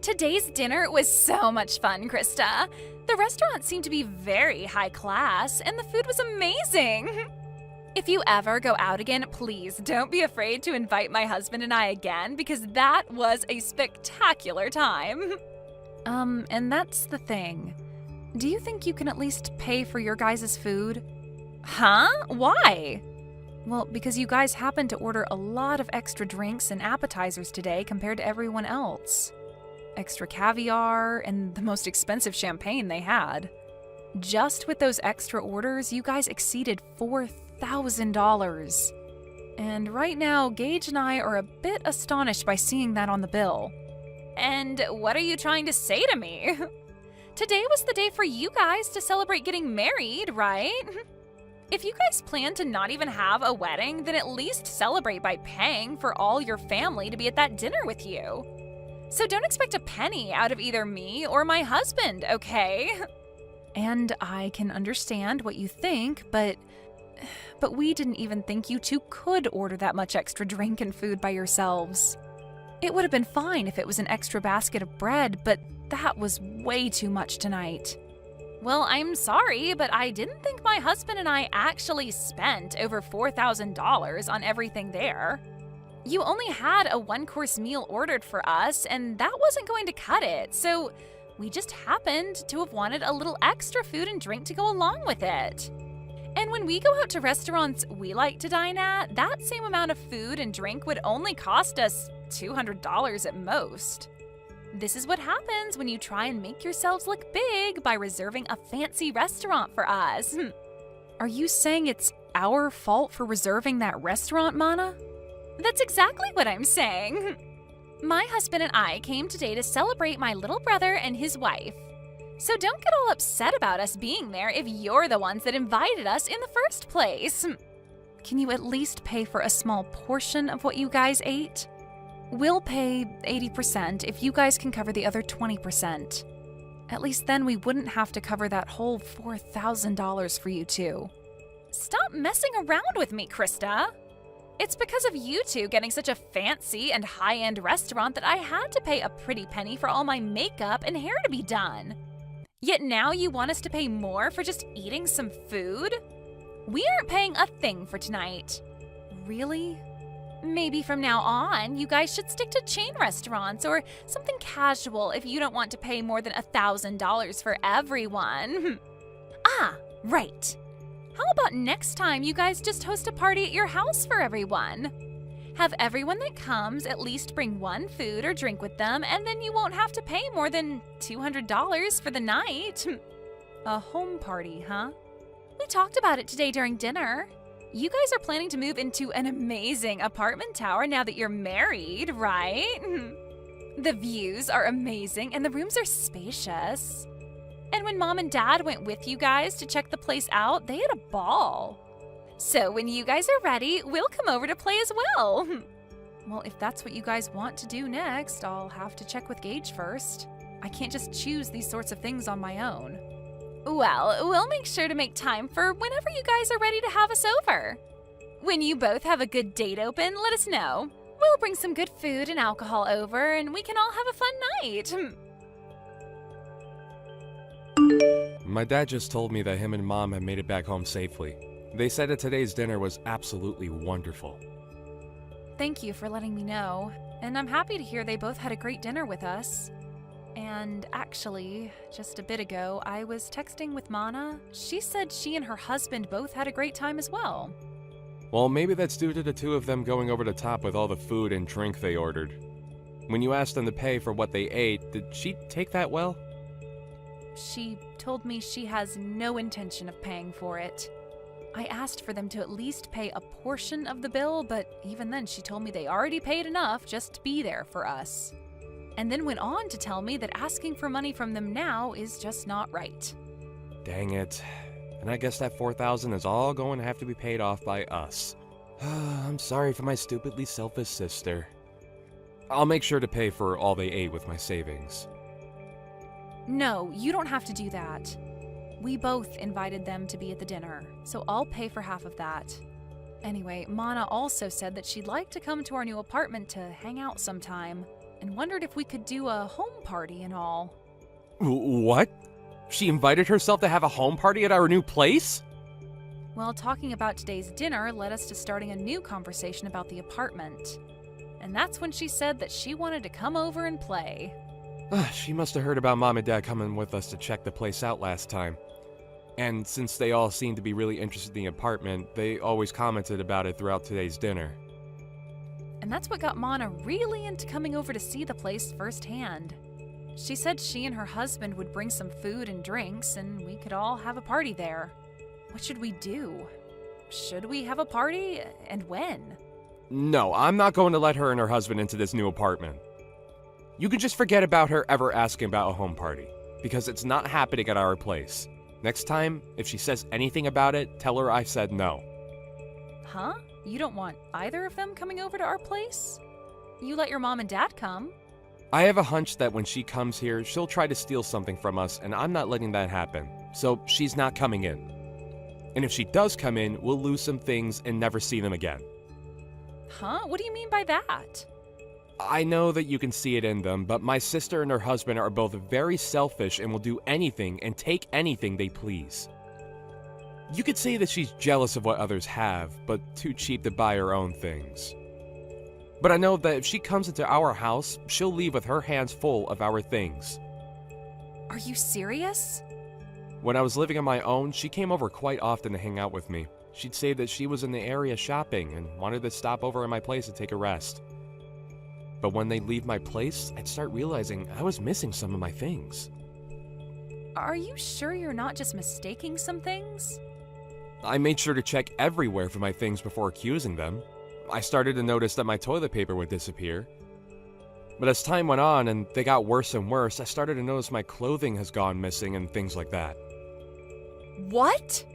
Today's dinner was so much fun, Krista. The restaurant seemed to be very high class, and the food was amazing. If you ever go out again, please don't be afraid to invite my husband and I again, because that was a spectacular time. And that's the thing. Do you think you can at least pay for your guys' food? Huh? Why? Well, because you guys happened to order a lot of extra drinks and appetizers today compared to everyone else. Extra caviar and the most expensive champagne they had. Just with those extra orders, you guys exceeded $4,000. And right now, Gage and I are a bit astonished by seeing that on the bill. And what are you trying to say to me? Today was the day for you guys to celebrate getting married, right? If you guys plan to not even have a wedding, then at least celebrate by paying for all your family to be at that dinner with you. So don't expect a penny out of either me or my husband, okay? And I can understand what you think, but we didn't even think you two could order that much extra drink and food by yourselves. It would have been fine if it was an extra basket of bread, but that was way too much tonight. Well, I'm sorry, but I didn't think my husband and I actually spent over $4,000 on everything there. You only had a one-course meal ordered for us, and that wasn't going to cut it, so we just happened to have wanted a little extra food and drink to go along with it. And when we go out to restaurants we like to dine at, that same amount of food and drink would only cost us $200 at most. This is what happens when you try and make yourselves look big by reserving a fancy restaurant for us. Are you saying it's our fault for reserving that restaurant, Mana? That's exactly what I'm saying. My husband and I came today to celebrate my little brother and his wife. So don't get all upset about us being there if you're the ones that invited us in the first place. Can you at least pay for a small portion of what you guys ate? We'll pay 80% if you guys can cover the other 20%. At least then we wouldn't have to cover that whole $4,000 for you two. Stop messing around with me, Krista. It's because of you two getting such a fancy and high-end restaurant that I had to pay a pretty penny for all my makeup and hair to be done. Yet now you want us to pay more for just eating some food? We aren't paying a thing for tonight. Really? Maybe from now on, you guys should stick to chain restaurants or something casual if you don't want to pay more than $1,000 for everyone. Right. How about next time you guys just host a party at your house for everyone? Have everyone that comes at least bring one food or drink with them, and then you won't have to pay more than $200 for the night. A home party, huh? We talked about it today during dinner. You guys are planning to move into an amazing apartment tower now that you're married, right? The views are amazing and the rooms are spacious. And when Mom and Dad went with you guys to check the place out, they had a ball. So when you guys are ready, we'll come over to play as well. Well, if that's what you guys want to do next, I'll have to check with Gage first. I can't just choose these sorts of things on my own. Well, we'll make sure to make time for whenever you guys are ready to have us over. When you both have a good date open, let us know. We'll bring some good food and alcohol over, and we can all have a fun night. My dad just told me that him and Mom had made it back home safely. They said that today's dinner was absolutely wonderful. Thank you for letting me know, and I'm happy to hear they both had a great dinner with us. And actually, just a bit ago, I was texting with Mana. She said she and her husband both had a great time as well. Well, maybe that's due to the two of them going over the top with all the food and drink they ordered. When you asked them to pay for what they ate, did she take that well? She told me she has no intention of paying for it. I asked for them to at least pay a portion of the bill, but even then she told me they already paid enough just to be there for us. And then went on to tell me that asking for money from them now is just not right. Dang it. And I guess that $4,000 is all going to have to be paid off by us. I'm sorry for my stupidly selfish sister. I'll make sure to pay for all they ate with my savings. No, you don't have to do that. We both invited them to be at the dinner, so I'll pay for half of that. Anyway, Mana also said that she'd like to come to our new apartment to hang out sometime. and wondered if we could do a home party and all. What? She invited herself to have a home party at our new place? Well, talking about today's dinner led us to starting a new conversation about the apartment. And that's when she said that she wanted to come over and play. She must have heard about Mom and Dad coming with us to check the place out last time. And since they all seemed to be really interested in the apartment, they always commented about it throughout today's dinner. And that's what got Mana really into coming over to see the place firsthand. She said she and her husband would bring some food and drinks, and we could all have a party there. What should we do? Should we have a party? And when? No, I'm not going to let her and her husband into this new apartment. You can just forget about her ever asking about a home party, because it's not happening at our place. Next time, if she says anything about it, tell her I said no. Huh? You don't want either of them coming over to our place? You let your mom and dad come. I have a hunch that when she comes here, she'll try to steal something from us, and I'm not letting that happen. So she's not coming in. And if she does come in, we'll lose some things and never see them again. Huh? What do you mean by that? I know that you can see it in them, but my sister and her husband are both very selfish and will do anything and take anything they please. You could say that she's jealous of what others have, but too cheap to buy her own things. But I know that if she comes into our house, she'll leave with her hands full of our things. Are you serious? When I was living on my own, she came over quite often to hang out with me. She'd say that she was in the area shopping and wanted to stop over at my place to take a rest. But when they'd leave my place, I'd start realizing I was missing some of my things. Are you sure you're not just mistaking some things? I made sure to check everywhere for my things before accusing them. I started to notice that my toilet paper would disappear. But as time went on and they got worse and worse, I started to notice my clothing has gone missing and things like that. What?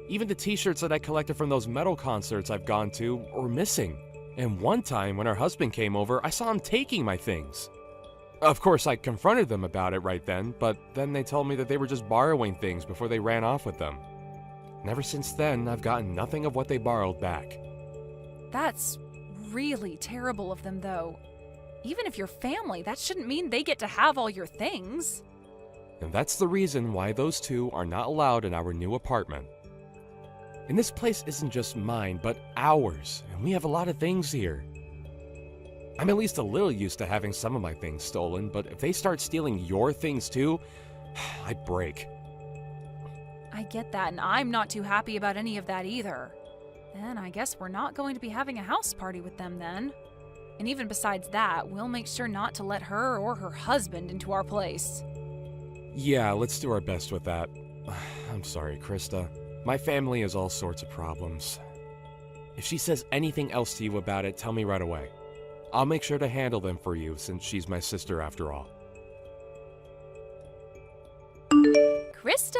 Even the t-shirts that I collected from those metal concerts I've gone to were missing. And one time when her husband came over, I saw him taking my things. Of course, I confronted them about it right then, but then they told me that they were just borrowing things before they ran off with them. And ever since then, I've gotten nothing of what they borrowed back. That's really terrible of them, though. Even if you're family, that shouldn't mean they get to have all your things. And that's the reason why those two are not allowed in our new apartment. And this place isn't just mine, but ours, and we have a lot of things here. I'm at least a little used to having some of my things stolen, but if they start stealing your things too, I'd break. I get that, and I'm not too happy about any of that either. Then I guess we're not going to be having a house party with them then. And even besides that, we'll make sure not to let her or her husband into our place. Yeah, let's do our best with that. I'm sorry, Krista. My family has all sorts of problems. If she says anything else to you about it, tell me right away. I'll make sure to handle them for you, since she's my sister after all. Krista!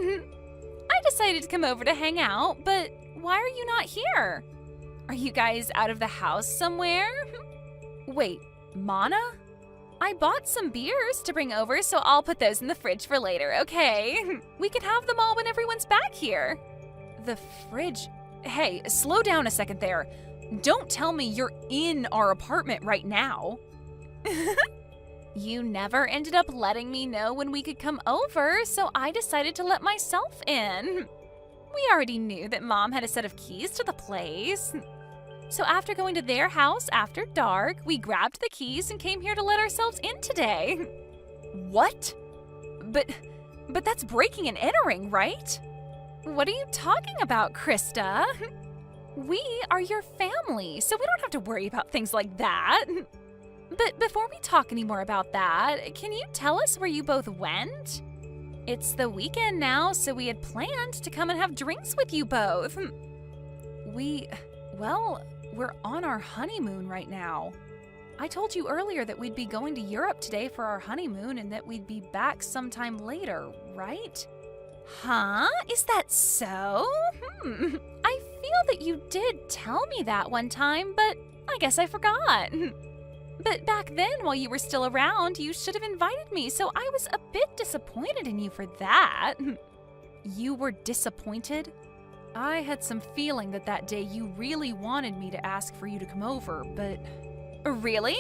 I decided to come over to hang out, but why are you not here? Are you guys out of the house somewhere? Wait, Mana? I bought some beers to bring over, so I'll put those in the fridge for later, okay? We can have them all when everyone's back here. The fridge? Hey, slow down a second there. Don't tell me you're in our apartment right now. You never ended up letting me know when we could come over, so I decided to let myself in. We already knew that Mom had a set of keys to the place. So after going to their house after dark, we grabbed the keys and came here to let ourselves in today. What? But that's breaking and entering, right? What are you talking about, Krista? We are your family, so we don't have to worry about things like that. But before we talk any more about that, can you tell us where you both went? It's the weekend now, so we had planned to come and have drinks with you both. We're on our honeymoon right now. I told you earlier that we'd be going to Europe today for our honeymoon and that we'd be back sometime later, right? Huh? Is that so? I feel that you did tell me that one time, but I guess I forgot. But back then, while you were still around, you should have invited me, so I was a bit disappointed in you for that. You were disappointed? I had some feeling that day you really wanted me to ask for you to come over, but... Really?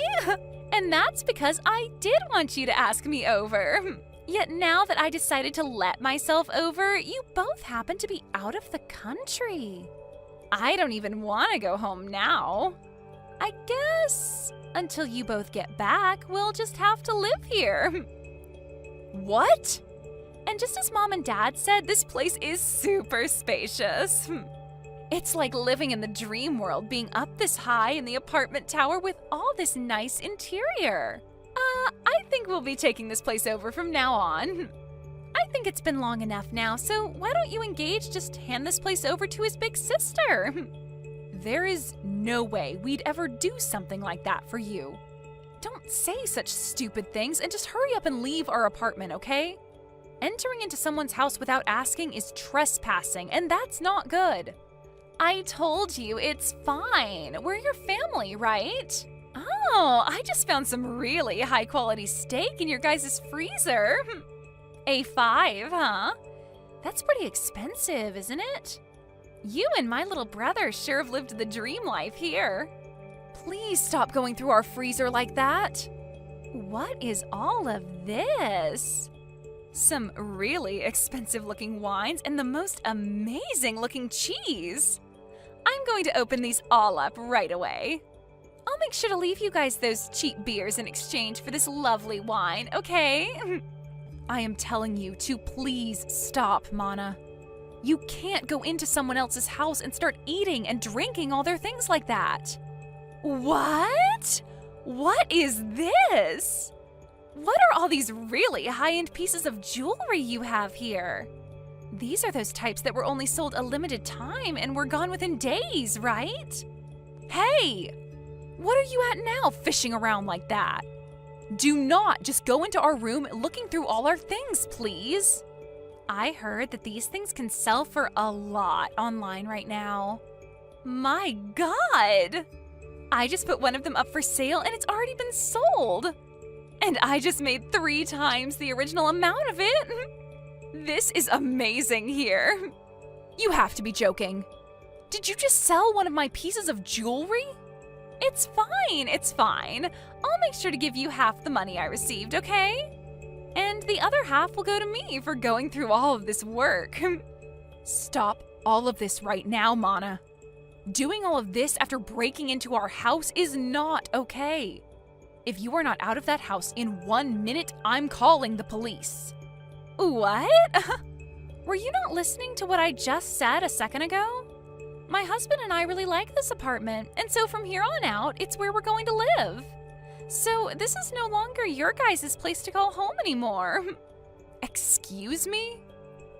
And that's because I did want you to ask me over. Yet now that I decided to let myself over, you both happen to be out of the country. I don't even want to go home now. I guess until you both get back, we'll just have to live here. What? And just as Mom and Dad said, this place is super spacious. It's like living in the dream world, being up this high in the apartment tower with all this nice interior. I think we'll be taking this place over from now on. I think it's been long enough now, so why don't you and Gage just hand this place over to his big sister? There is no way we'd ever do something like that for you. Don't say such stupid things and just hurry up and leave our apartment, okay? Entering into someone's house without asking is trespassing, and that's not good. I told you, it's fine. We're your family, right? Oh, I just found some really high-quality steak in your guys' freezer. A5, huh? That's pretty expensive, isn't it? You and my little brother sure have lived the dream life here. Please stop going through our freezer like that. What is all of this? Some really expensive-looking wines and the most amazing-looking cheese. I'm going to open these all up right away. I'll make sure to leave you guys those cheap beers in exchange for this lovely wine, okay? I am telling you to please stop, Mana. You can't go into someone else's house and start eating and drinking all their things like that. What? What is this? What are all these really high-end pieces of jewelry you have here? These are those types that were only sold a limited time and were gone within days, right? Hey! What are you at now, fishing around like that? Do not just go into our room looking through all our things, please. I heard that these things can sell for a lot online right now. My God! I just put one of them up for sale and it's already been sold. And I just made 3 times the original amount of it. This is amazing here. You have to be joking. Did you just sell one of my pieces of jewelry? It's fine. I'll make sure to give you half the money I received, okay? And the other half will go to me for going through all of this work. Stop all of this right now, Mana. Doing all of this after breaking into our house is not okay. If you are not out of that house in 1 minute, I'm calling the police. What? Were you not listening to what I just said a second ago? My husband and I really like this apartment, and so from here on out, it's where we're going to live. So this is no longer your guys' place to call home anymore. Excuse me?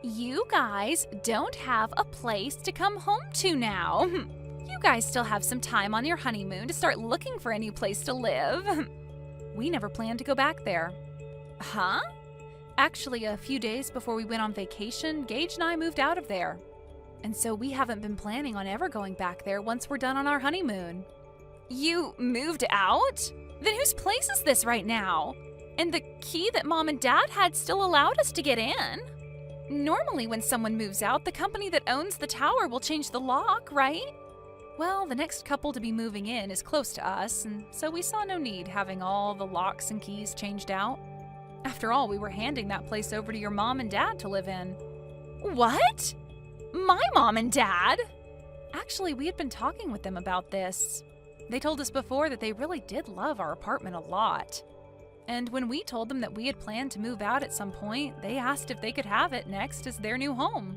You guys don't have a place to come home to now. You guys still have some time on your honeymoon to start looking for a new place to live. We never planned to go back there. Huh? Actually, a few days before we went on vacation, Gage and I moved out of there. And so we haven't been planning on ever going back there once we're done on our honeymoon. You moved out? Then whose place is this right now? And the key that Mom and Dad had still allowed us to get in. Normally when someone moves out, the company that owns the tower will change the lock, right? Well, the next couple to be moving in is close to us, and so we saw no need having all the locks and keys changed out. After all, we were handing that place over to your mom and dad to live in. What? My mom and dad? Actually, we had been talking with them about this. They told us before that they really did love our apartment a lot. And when we told them that we had planned to move out at some point, they asked if they could have it next as their new home.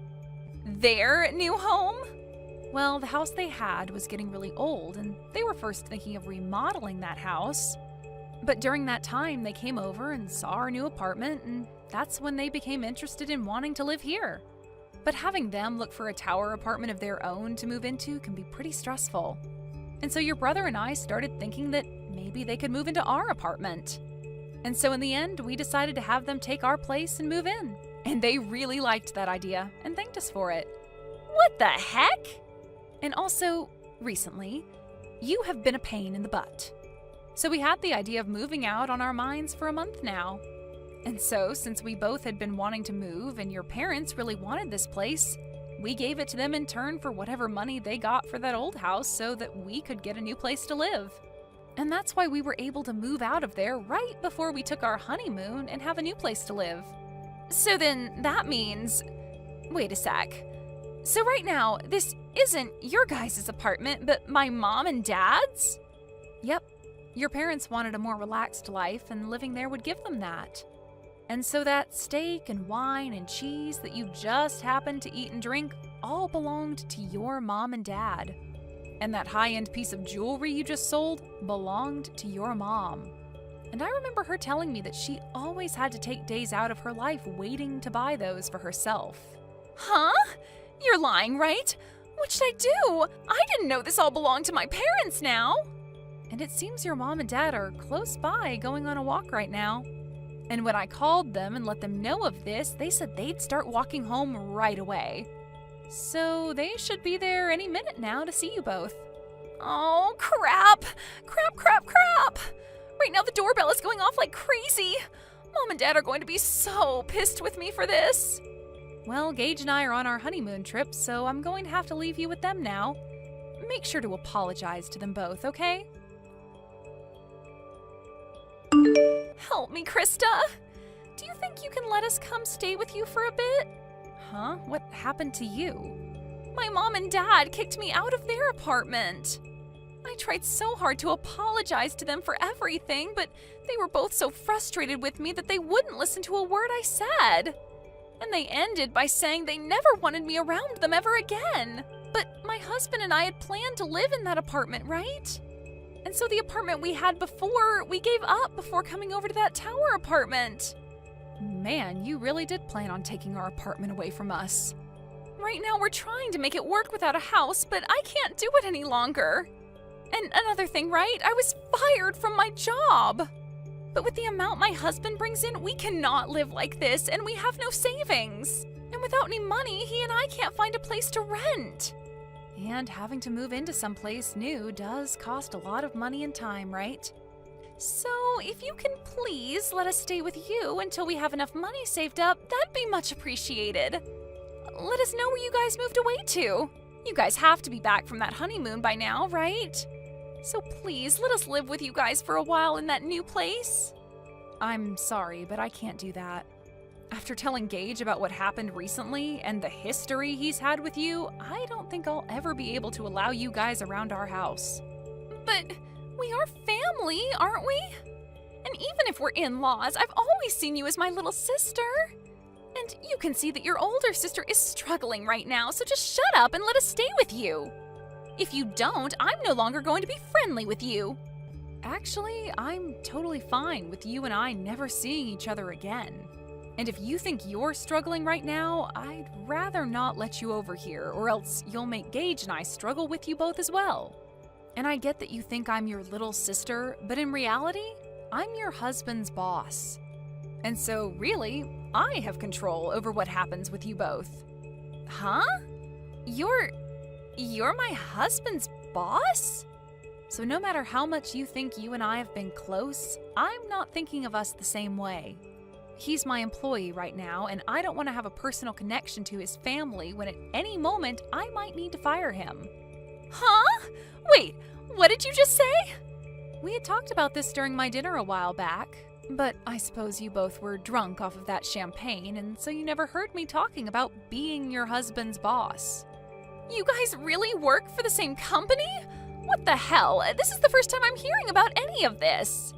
Their new home? Well, the house they had was getting really old, and they were first thinking of remodeling that house. But during that time, they came over and saw our new apartment, and that's when they became interested in wanting to live here. But having them look for a tower apartment of their own to move into can be pretty stressful. And so your brother and I started thinking that maybe they could move into our apartment. And so in the end, we decided to have them take our place and move in. And they really liked that idea and thanked us for it. What the heck? And also, recently, you have been a pain in the butt. So we had the idea of moving out on our minds for a month now. And so, since we both had been wanting to move and your parents really wanted this place, we gave it to them in turn for whatever money they got for that old house so that we could get a new place to live. And that's why we were able to move out of there right before we took our honeymoon and have a new place to live. So then that means... Wait a sec. So right now, this isn't your guys' apartment, but my mom and dad's? Yep. Your parents wanted a more relaxed life, and living there would give them that. And so that steak and wine and cheese that you just happened to eat and drink all belonged to your mom and dad. And that high-end piece of jewelry you just sold belonged to your mom. And I remember her telling me that she always had to take days out of her life waiting to buy those for herself. Huh? You're lying, right? What should I do? I didn't know this all belonged to my parents now. And it seems your mom and dad are close by going on a walk right now. And when I called them and let them know of this, they said they'd start walking home right away. So they should be there any minute now to see you both. Oh, crap! Crap, crap, crap! Right now the doorbell is going off like crazy. Mom and Dad are going to be so pissed with me for this. Well, Gage and I are on our honeymoon trip, so I'm going to have to leave you with them now. Make sure to apologize to them both, okay? Help me, Krista! Do you think you can let us come stay with you for a bit? Huh? What happened to you? My mom and dad kicked me out of their apartment. I tried so hard to apologize to them for everything, but they were both so frustrated with me that they wouldn't listen to a word I said. And they ended by saying they never wanted me around them ever again. But my husband and I had planned to live in that apartment, right? And so the apartment we had before, we gave up before coming over to that tower apartment. Man, you really did plan on taking our apartment away from us. Right now we're trying to make it work without a house, but I can't do it any longer. And another thing, right? I was fired from my job. But with the amount my husband brings in, we cannot live like this, and we have no savings. And without any money, he and I can't find a place to rent. And having to move into someplace new does cost a lot of money and time, right? So if you can please let us stay with you until we have enough money saved up, that'd be much appreciated. Let us know where you guys moved away to. You guys have to be back from that honeymoon by now, right? So please, let us live with you guys for a while in that new place. I'm sorry, but I can't do that. After telling Gage about what happened recently and the history he's had with you, I don't think I'll ever be able to allow you guys around our house. But we are family, aren't we? And even if we're in-laws, I've always seen you as my little sister. And you can see that your older sister is struggling right now, so just shut up and let us stay with you. If you don't, I'm no longer going to be friendly with you. Actually, I'm totally fine with you and I never seeing each other again. And if you think you're struggling right now, I'd rather not let you over here, or else you'll make Gage and I struggle with you both as well. And I get that you think I'm your little sister, but in reality, I'm your husband's boss. And so, really, I have control over what happens with you both. Huh? You're my husband's boss? So no matter how much you think you and I have been close, I'm not thinking of us the same way. He's my employee right now, and I don't want to have a personal connection to his family when at any moment I might need to fire him. Huh? Wait, what did you just say? We had talked about this during my dinner a while back, but I suppose you both were drunk off of that champagne, and so you never heard me talking about being your husband's boss. You guys really work for the same company? What the hell? This is the first time I'm hearing about any of this.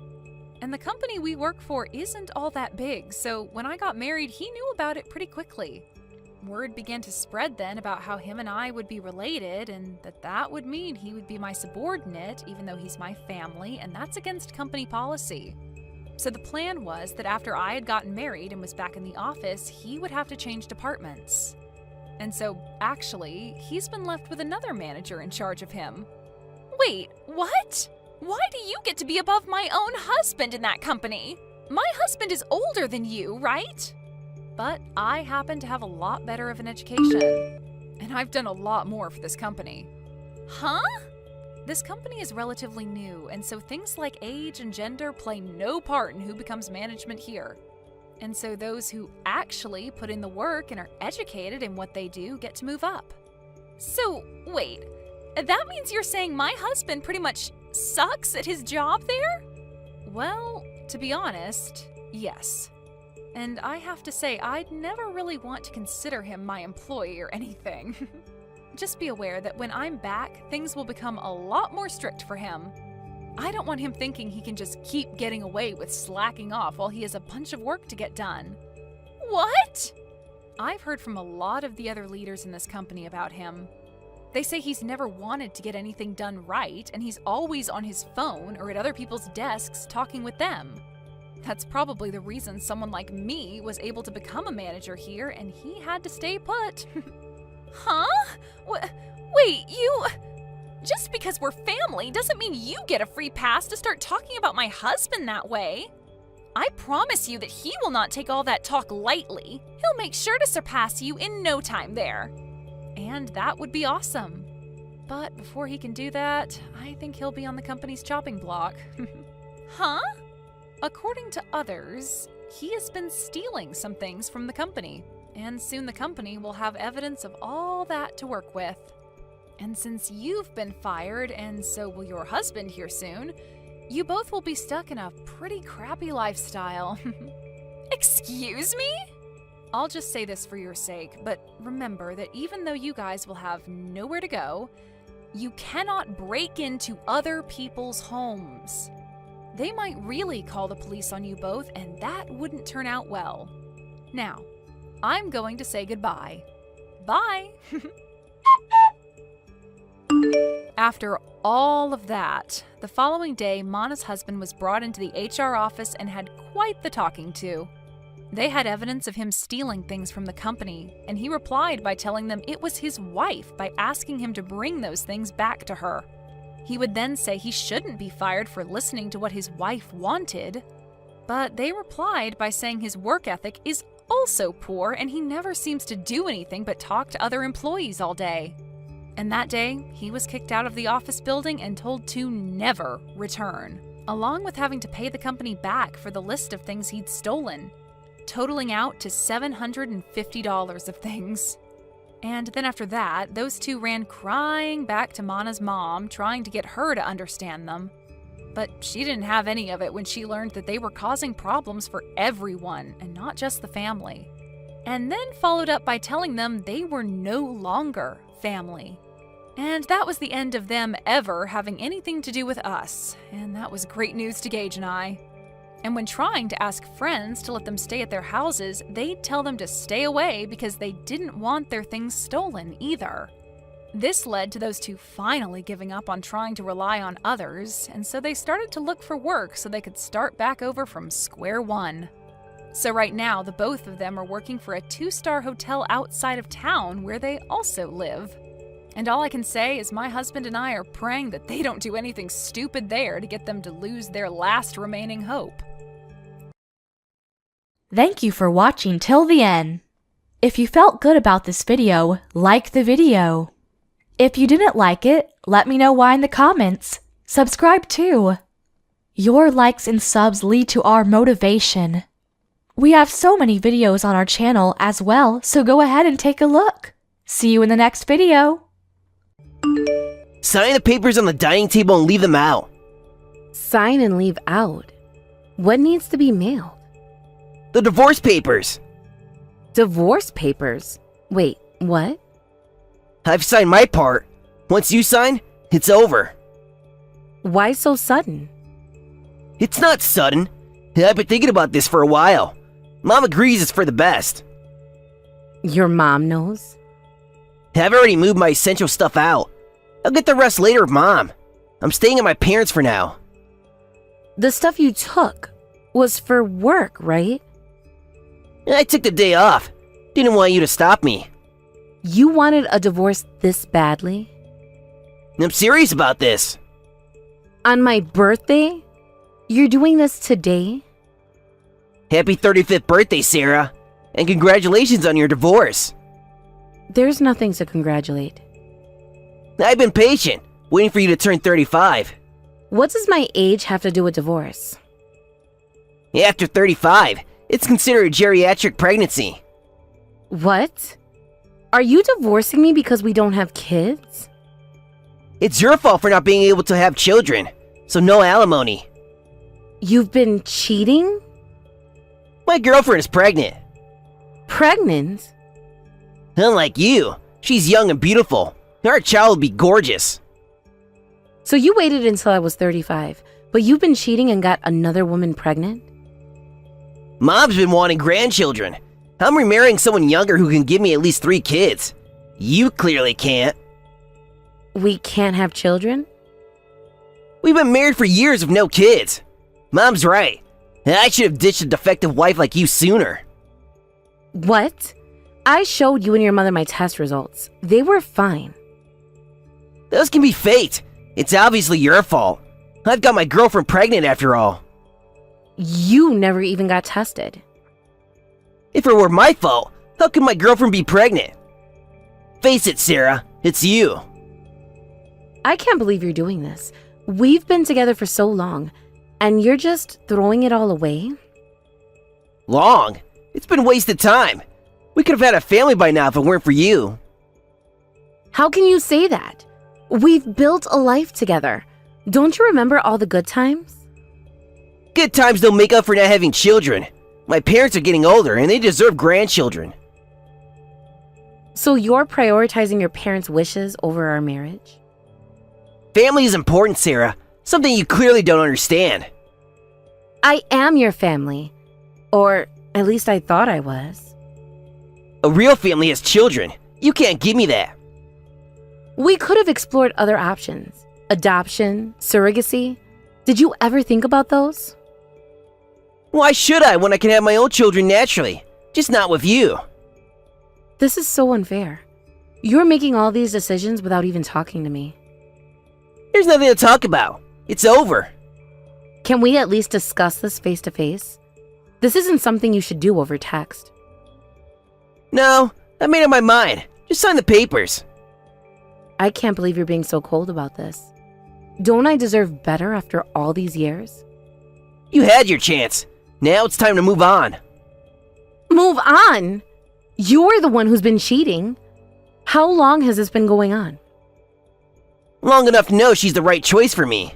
And the company we work for isn't all that big, so when I got married, he knew about it pretty quickly. Word began to spread then about how him and I would be related, and that would mean he would be my subordinate, even though he's my family, and that's against company policy. So the plan was that after I had gotten married and was back in the office, he would have to change departments. And so, actually, he's been left with another manager in charge of him. Wait, what? Why do you get to be above my own husband in that company? My husband is older than you, right? But I happen to have a lot better of an education. And I've done a lot more for this company. Huh? This company is relatively new, and so things like age and gender play no part in who becomes management here. And so those who actually put in the work and are educated in what they do get to move up. So, wait, that means you're saying my husband pretty much sucks at his job there? Well, to be honest, yes. And I have to say, I'd never really want to consider him my employee or anything. Just be aware that when I'm back, things will become a lot more strict for him. I don't want him thinking he can just keep getting away with slacking off while he has a bunch of work to get done. What? I've heard from a lot of the other leaders in this company about him. They say he's never wanted to get anything done right, and he's always on his phone or at other people's desks talking with them. That's probably the reason someone like me was able to become a manager here, and he had to stay put. Huh? Wait, you... Just because we're family doesn't mean you get a free pass to start talking about my husband that way. I promise you that he will not take all that talk lightly. He'll make sure to surpass you in no time there. And that would be awesome. But before he can do that, I think he'll be on the company's chopping block. Huh? According to others, he has been stealing some things from the company, and soon the company will have evidence of all that to work with. And since you've been fired, and so will your husband here soon, you both will be stuck in a pretty crappy lifestyle. Excuse me? I'll just say this for your sake, but remember that even though you guys will have nowhere to go, you cannot break into other people's homes. They might really call the police on you both, and that wouldn't turn out well. Now, I'm going to say goodbye. Bye! After all of that, the following day, Mana's husband was brought into the HR office and had quite the talking to. They had evidence of him stealing things from the company, and he replied by telling them it was his wife by asking him to bring those things back to her. He would then say he shouldn't be fired for listening to what his wife wanted. But they replied by saying his work ethic is also poor and he never seems to do anything but talk to other employees all day. And that day, he was kicked out of the office building and told to never return, along with having to pay the company back for the list of things he'd stolen, totaling out to $750 of things. And then after that, those two ran crying back to Mana's mom, trying to get her to understand them. But she didn't have any of it when she learned that they were causing problems for everyone, and not just the family. And then followed up by telling them they were no longer family. And that was the end of them ever having anything to do with us, and that was great news to Gage and I. And when trying to ask friends to let them stay at their houses, they'd tell them to stay away because they didn't want their things stolen either. This led to those two finally giving up on trying to rely on others, and so they started to look for work so they could start back over from square one. So right now, the both of them are working for a 2-star hotel outside of town where they also live. And all I can say is my husband and I are praying that they don't do anything stupid there to get them to lose their last remaining hope. Thank you for watching till the end. If you felt good about this video, like the video. If you didn't like it, let me know why in the comments. Subscribe too. Your likes and subs lead to our motivation. We have so many videos on our channel as well, so go ahead and take a look. See you in the next video. Sign the papers on the dining table and leave them out. Sign and leave out? What needs to be mailed? The divorce papers. Divorce papers? Wait, what? I've signed my part. Once you sign, it's over. Why so sudden? It's not sudden. I've been thinking about this for a while. Mom agrees it's for the best. Your mom knows? I've already moved my essential stuff out. I'll get the rest later with Mom. I'm staying at my parents' for now. The stuff you took was for work, right? I took the day off. Didn't want you to stop me. You wanted a divorce this badly? I'm serious about this. On my birthday? You're doing this today? Happy 35th birthday, Sarah. And congratulations on your divorce. There's nothing to congratulate. I've been patient, waiting for you to turn 35. What does my age have to do with divorce? After 35, it's considered a geriatric pregnancy. What? Are you divorcing me because we don't have kids? It's your fault for not being able to have children. so no alimony. You've been cheating? My girlfriend is pregnant. Pregnant? Unlike you, she's young and beautiful. Our child will be gorgeous. So you waited until I was 35, but you've been cheating and got another woman pregnant? Mom's been wanting grandchildren. I'm remarrying someone younger who can give me at least 3 kids. You clearly can't. We can't have children? We've been married for years with no kids. Mom's right. I should have ditched a defective wife like you sooner. What? I showed you and your mother my test results. They were fine. Those can be fate. It's obviously your fault. I've got my girlfriend pregnant after all. You never even got tested. If it were my fault, how could my girlfriend be pregnant? Face it, Sarah, it's you. I can't believe you're doing this. We've been together for so long, and you're just throwing it all away? Long? It's been wasted time. We could have had a family by now if it weren't for you. How can you say that? We've built a life together. Don't you remember all the good times? Good times don't make up for not having children. My parents are getting older and they deserve grandchildren. So you're prioritizing your parents' wishes over our marriage? Family is important, Sarah. Something you clearly don't understand. I am your family. Or at least I thought I was. A real family has children. You can't give me that. We could have explored other options. Adoption, surrogacy. Did you ever think about those? Why should I when I can have my own children naturally? Just not with you. This is so unfair. You're making all these decisions without even talking to me. There's nothing to talk about. It's over. Can we at least discuss this face to face? This isn't something you should do over text. No, I made up my mind. Just sign the papers. I can't believe you're being so cold about this. Don't I deserve better after all these years? You had your chance. Now it's time to move on. Move on? You're the one who's been cheating. How long has this been going on? Long enough to know she's the right choice for me.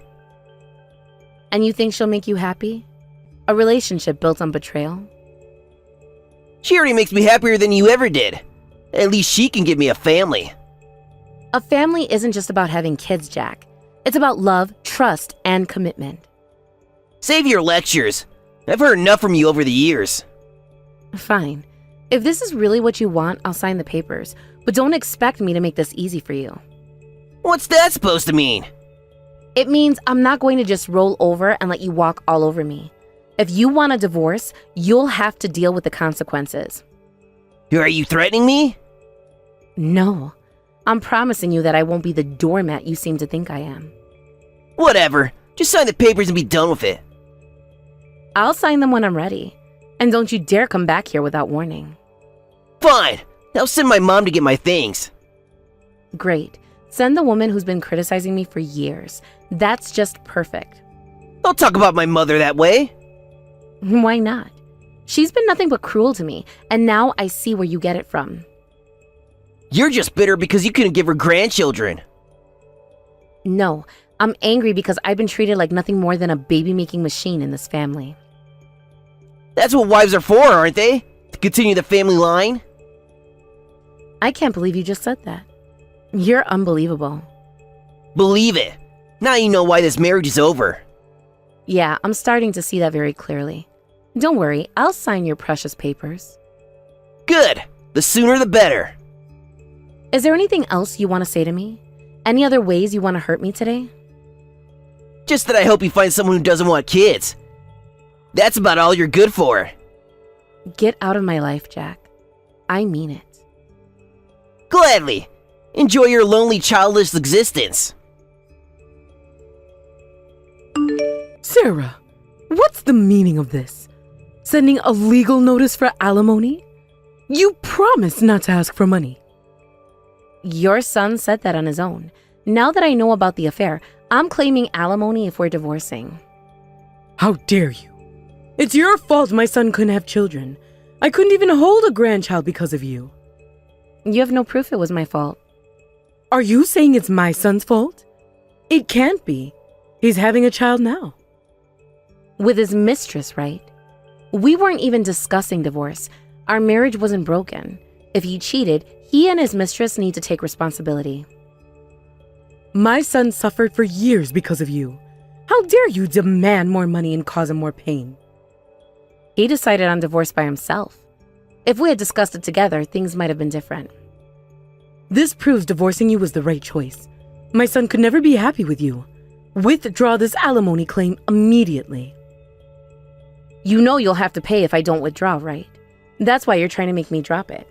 And you think she'll make you happy? A relationship built on betrayal? She already makes me happier than you ever did. At least she can give me a family. A family isn't just about having kids, Jack. It's about love, trust, and commitment. Save your lectures. I've heard enough from you over the years. Fine. If this is really what you want, I'll sign the papers. But don't expect me to make this easy for you. What's that supposed to mean? It means I'm not going to just roll over and let you walk all over me. If you want a divorce, you'll have to deal with the consequences. Are you threatening me? No. I'm promising you that I won't be the doormat you seem to think I am. Whatever. Just sign the papers and be done with it. I'll sign them when I'm ready. And don't you dare come back here without warning. Fine. I'll send my mom to get my things. Great. Send the woman who's been criticizing me for years. That's just perfect. Don't talk about my mother that way. Why not? She's been nothing but cruel to me, and now I see where you get it from. You're just bitter because you couldn't give her grandchildren. No, I'm angry because I've been treated like nothing more than a baby-making machine in this family. That's what wives are for, aren't they? To continue the family line? I can't believe you just said that. You're unbelievable. Believe it. Now you know why this marriage is over. Yeah, I'm starting to see that very clearly. Don't worry, I'll sign your precious papers. Good. The sooner the better. Is there anything else you want to say to me? Any other ways you want to hurt me today? Just that I hope you find someone who doesn't want kids. That's about all you're good for. Get out of my life, Jack. I mean it. Gladly. Enjoy your lonely, childless existence. Sarah, what's the meaning of this? Sending a legal notice for alimony? You promised not to ask for money. Your son said that on his own. Now that I know about the affair, I'm claiming alimony if we're divorcing. How dare you? It's your fault my son couldn't have children. I couldn't even hold a grandchild because of you. You have no proof it was my fault. Are you saying it's my son's fault? It can't be. He's having a child now. With his mistress, right? We weren't even discussing divorce. Our marriage wasn't broken. If he cheated, he and his mistress need to take responsibility. My son suffered for years because of you. How dare you demand more money and cause him more pain? He decided on divorce by himself. If we had discussed it together, things might have been different. This proves divorcing you was the right choice. My son could never be happy with you. Withdraw this alimony claim immediately. You know you'll have to pay if I don't withdraw, right? That's why you're trying to make me drop it.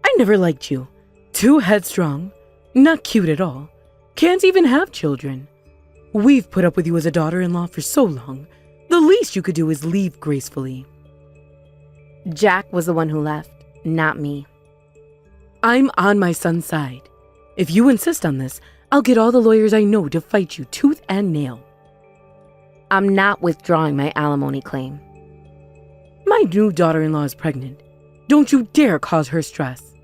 I never liked you. Too headstrong. Not cute at all. Can't even have children. We've put up with you as a daughter-in-law for so long. The least you could do is leave gracefully. Jack was the one who left, not me. I'm on my son's side. If you insist on this, I'll get all the lawyers I know to fight you tooth and nail. I'm not withdrawing my alimony claim. My new daughter-in-law is pregnant. Don't you dare cause her stress.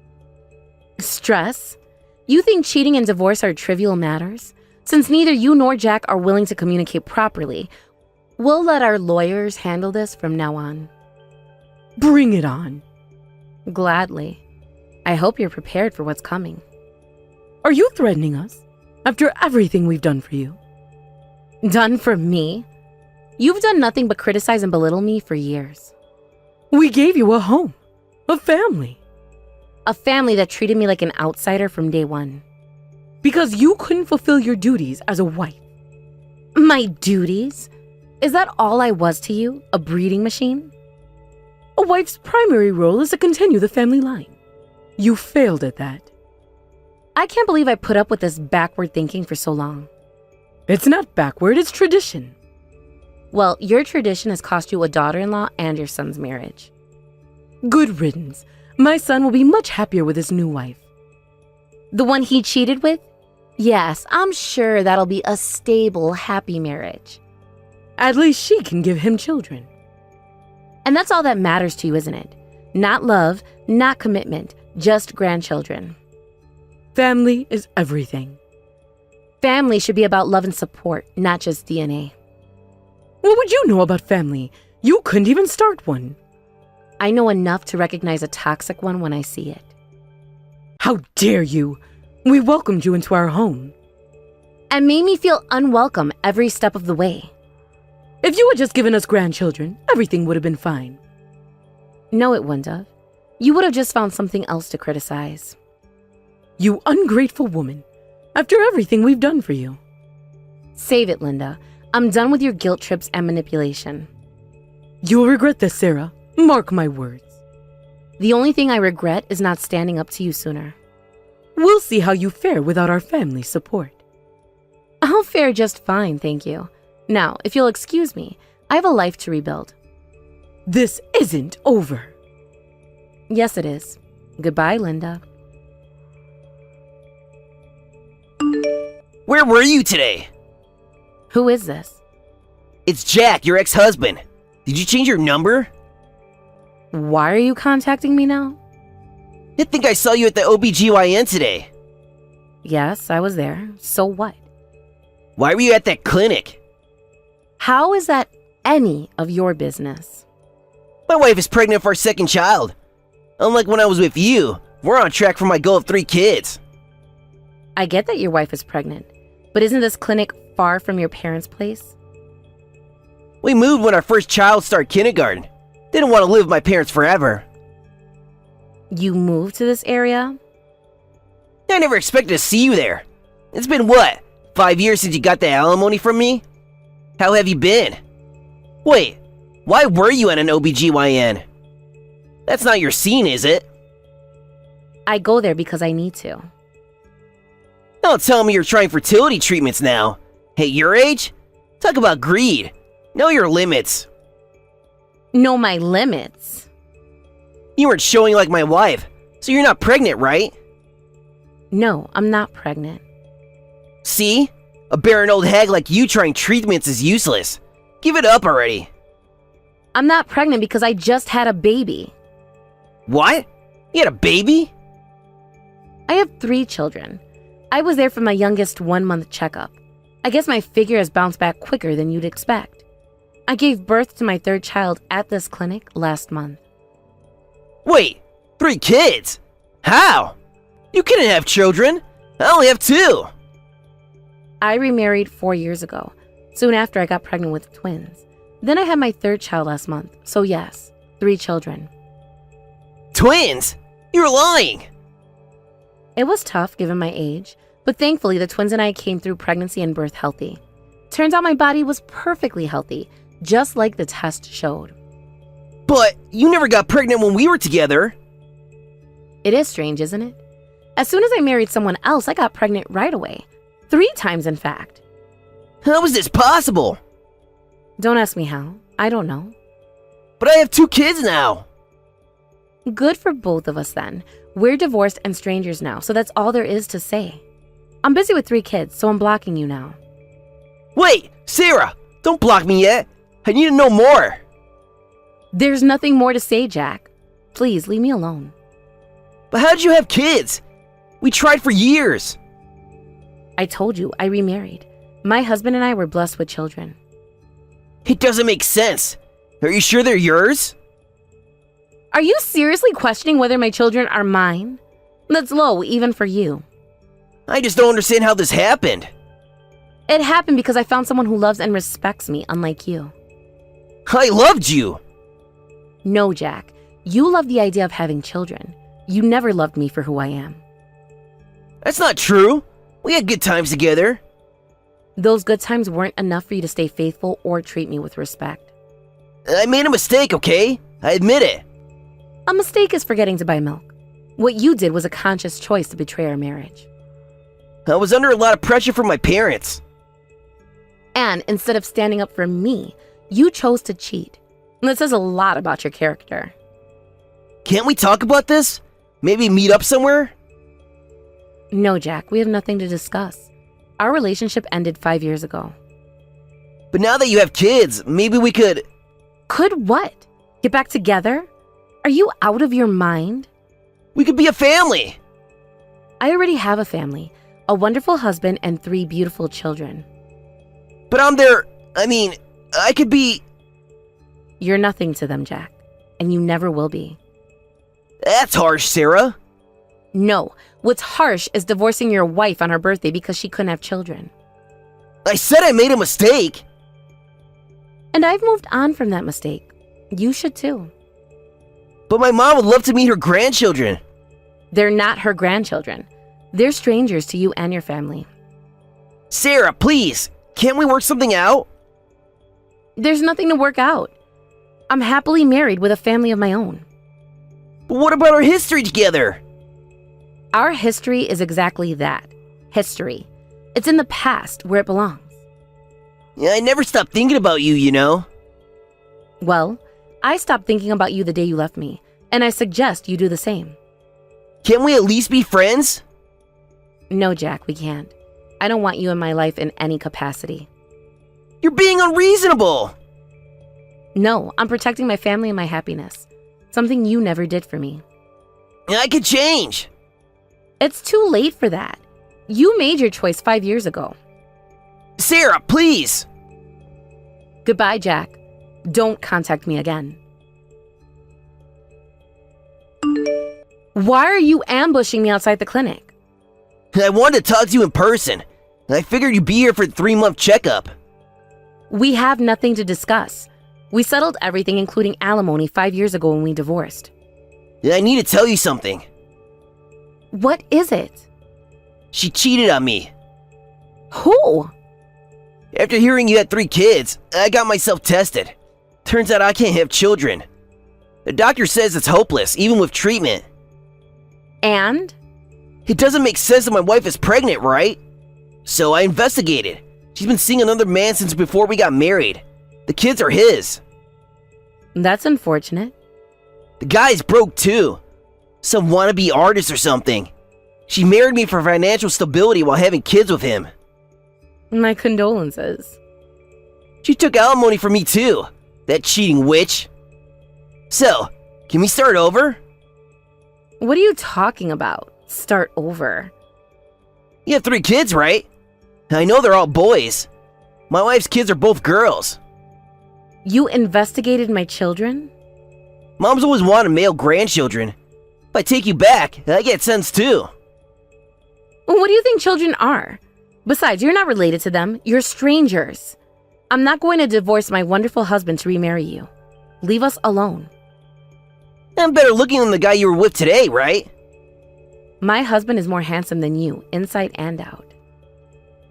Stress? You think cheating and divorce are trivial matters? Since neither you nor Jack are willing to communicate properly, we'll let our lawyers handle this from now on. Bring it on. Gladly. I hope you're prepared for what's coming. Are you threatening us? After everything we've done for you? Done for me? You've done nothing but criticize and belittle me for years. We gave you a home. A family. A family that treated me like an outsider from day one. Because you couldn't fulfill your duties as a wife. My duties? Is that all I was to you? A breeding machine? A wife's primary role is to continue the family line. You failed at that. I can't believe I put up with this backward thinking for so long. It's not backward, it's tradition. Well, your tradition has cost you a daughter-in-law and your son's marriage. Good riddance. My son will be much happier with his new wife. The one he cheated with? Yes, I'm sure that'll be a stable, happy marriage. At least she can give him children. And that's all that matters to you, isn't it? Not love, not commitment, just grandchildren. Family is everything. Family should be about love and support, not just DNA. What would you know about family? You couldn't even start one. I know enough to recognize a toxic one when I see it. How dare you? We welcomed you into our home. And made me feel unwelcome every step of the way. If you had just given us grandchildren, everything would have been fine. No, it wouldn't have. You would have just found something else to criticize. You ungrateful woman. After everything we've done for you. Save it, Linda. I'm done with your guilt trips and manipulation. You'll regret this, Sarah. Mark my words. The only thing I regret is not standing up to you sooner. We'll see how you fare without our family support. I'll fare just fine, thank you. Now, if you'll excuse me, I have a life to rebuild. This isn't over. Yes, it is. Goodbye, Linda. Where were you today? Who is this? It's Jack, your ex-husband. Did you change your number? Why are you contacting me now? I think I saw you at the OBGYN today. Yes, I was there. So what? Why were you at that clinic? How is that any of your business? My wife is pregnant for our second child. Unlike when I was with you, we're on track for my goal of 3 kids. I get that your wife is pregnant, but isn't this clinic far from your parents' place? We moved when our first child started kindergarten. Didn't want to live with my parents forever. You moved to this area? I never expected to see you there. It's been what, 5 years since you got the alimony from me? How have you been? Wait, why were you at an OBGYN? That's not your scene, is it? I go there because I need to. Don't tell me you're trying fertility treatments now. Hey, your age? Talk about greed. Know your limits. Know my limits. You weren't showing like my wife, so you're not pregnant, right? No, I'm not pregnant. See? A barren old hag like you trying treatments is useless. Give it up already. I'm not pregnant because I just had a baby. What? You had a baby? I have 3 children. I was there for my youngest 1-month checkup. I guess my figure has bounced back quicker than you'd expect. I gave birth to my third child at this clinic last month. Wait, 3 kids? How? You couldn't have children. I only have 2. I remarried 4 years ago, soon after I got pregnant with twins. Then I had my third child last month, so yes, 3 children. Twins? You're lying. It was tough given my age, but thankfully the twins and I came through pregnancy and birth healthy. Turns out my body was perfectly healthy, just like the test showed. But you never got pregnant when we were together. It is strange, isn't it? As soon as I married someone else, I got pregnant right away. 3 times, in fact. How is this possible? Don't ask me how. I don't know. But I have 2 kids now. Good for both of us then. We're divorced and strangers now, so that's all there is to say. I'm busy with 3 kids, so I'm blocking you now. Wait, Sarah, don't block me yet. I need to know more. There's nothing more to say, Jack. Please, leave me alone. But how did you have kids? We tried for years. I told you, I remarried. My husband and I were blessed with children. It doesn't make sense. Are you sure they're yours? Are you seriously questioning whether my children are mine? That's low, even for you. I just don't understand how this happened. It happened because I found someone who loves and respects me, unlike you. I loved you. No, Jack. You love the idea of having children. You never loved me for who I am. That's not true. We had good times together. Those good times weren't enough for you to stay faithful or treat me with respect. I made a mistake, okay? I admit it. A mistake is forgetting to buy milk. What you did was a conscious choice to betray our marriage. I was under a lot of pressure from my parents. And instead of standing up for me, you chose to cheat. That says a lot about your character. Can't we talk about this? Maybe meet up somewhere? No, Jack, we have nothing to discuss. Our relationship ended 5 years ago. But now that you have kids, maybe we could... Could what? Get back together? Are you out of your mind? We could be a family. I already have a family, a wonderful husband, and 3 beautiful children. But I could be... You're nothing to them, Jack, and you never will be. That's harsh, Sarah. No, what's harsh is divorcing your wife on her birthday because she couldn't have children. I said I made a mistake. And I've moved on from that mistake. You should too. But my mom would love to meet her grandchildren. They're not her grandchildren. They're strangers to you and your family. Sarah, please, can't we work something out? There's nothing to work out. I'm happily married with a family of my own. But what about our history together? Our history is exactly that. History. It's in the past where it belongs. Yeah, I never stopped thinking about you, you know? Well, I stopped thinking about you the day you left me, and I suggest you do the same. Can't we at least be friends? No, Jack, we can't. I don't want you in my life in any capacity. You're being unreasonable. No, I'm protecting my family and my happiness. Something you never did for me. I could change. It's too late for that. You made your choice 5 years ago. Sarah, please. Goodbye, Jack. Don't contact me again. Why are you ambushing me outside the clinic? I wanted to talk to you in person. I figured you'd be here for the 3-month checkup. We have nothing to discuss. We settled everything, including alimony, 5 years ago when we divorced. I need to tell you something. What is it? She cheated on me. Who? After hearing you had 3 kids, I got myself tested. Turns out I can't have children. The doctor says it's hopeless, even with treatment. And? It doesn't make sense that my wife is pregnant, right? So I investigated. She's been seeing another man since before we got married. The kids are his. That's unfortunate. The guy's broke too. Some wannabe artist or something. She married me for financial stability while having kids with him. My condolences. She took alimony from me too. That cheating witch. So, can we start over? What are you talking about? Start over. You have 3 kids, right? I know they're all boys. My wife's kids are both girls. You investigated my children? Mom's always wanted male grandchildren. If I take you back, I get sense too. What do you think children are? Besides, you're not related to them. You're strangers. I'm not going to divorce my wonderful husband to remarry you. Leave us alone. I'm better looking than the guy you were with today, right? My husband is more handsome than you, inside and out.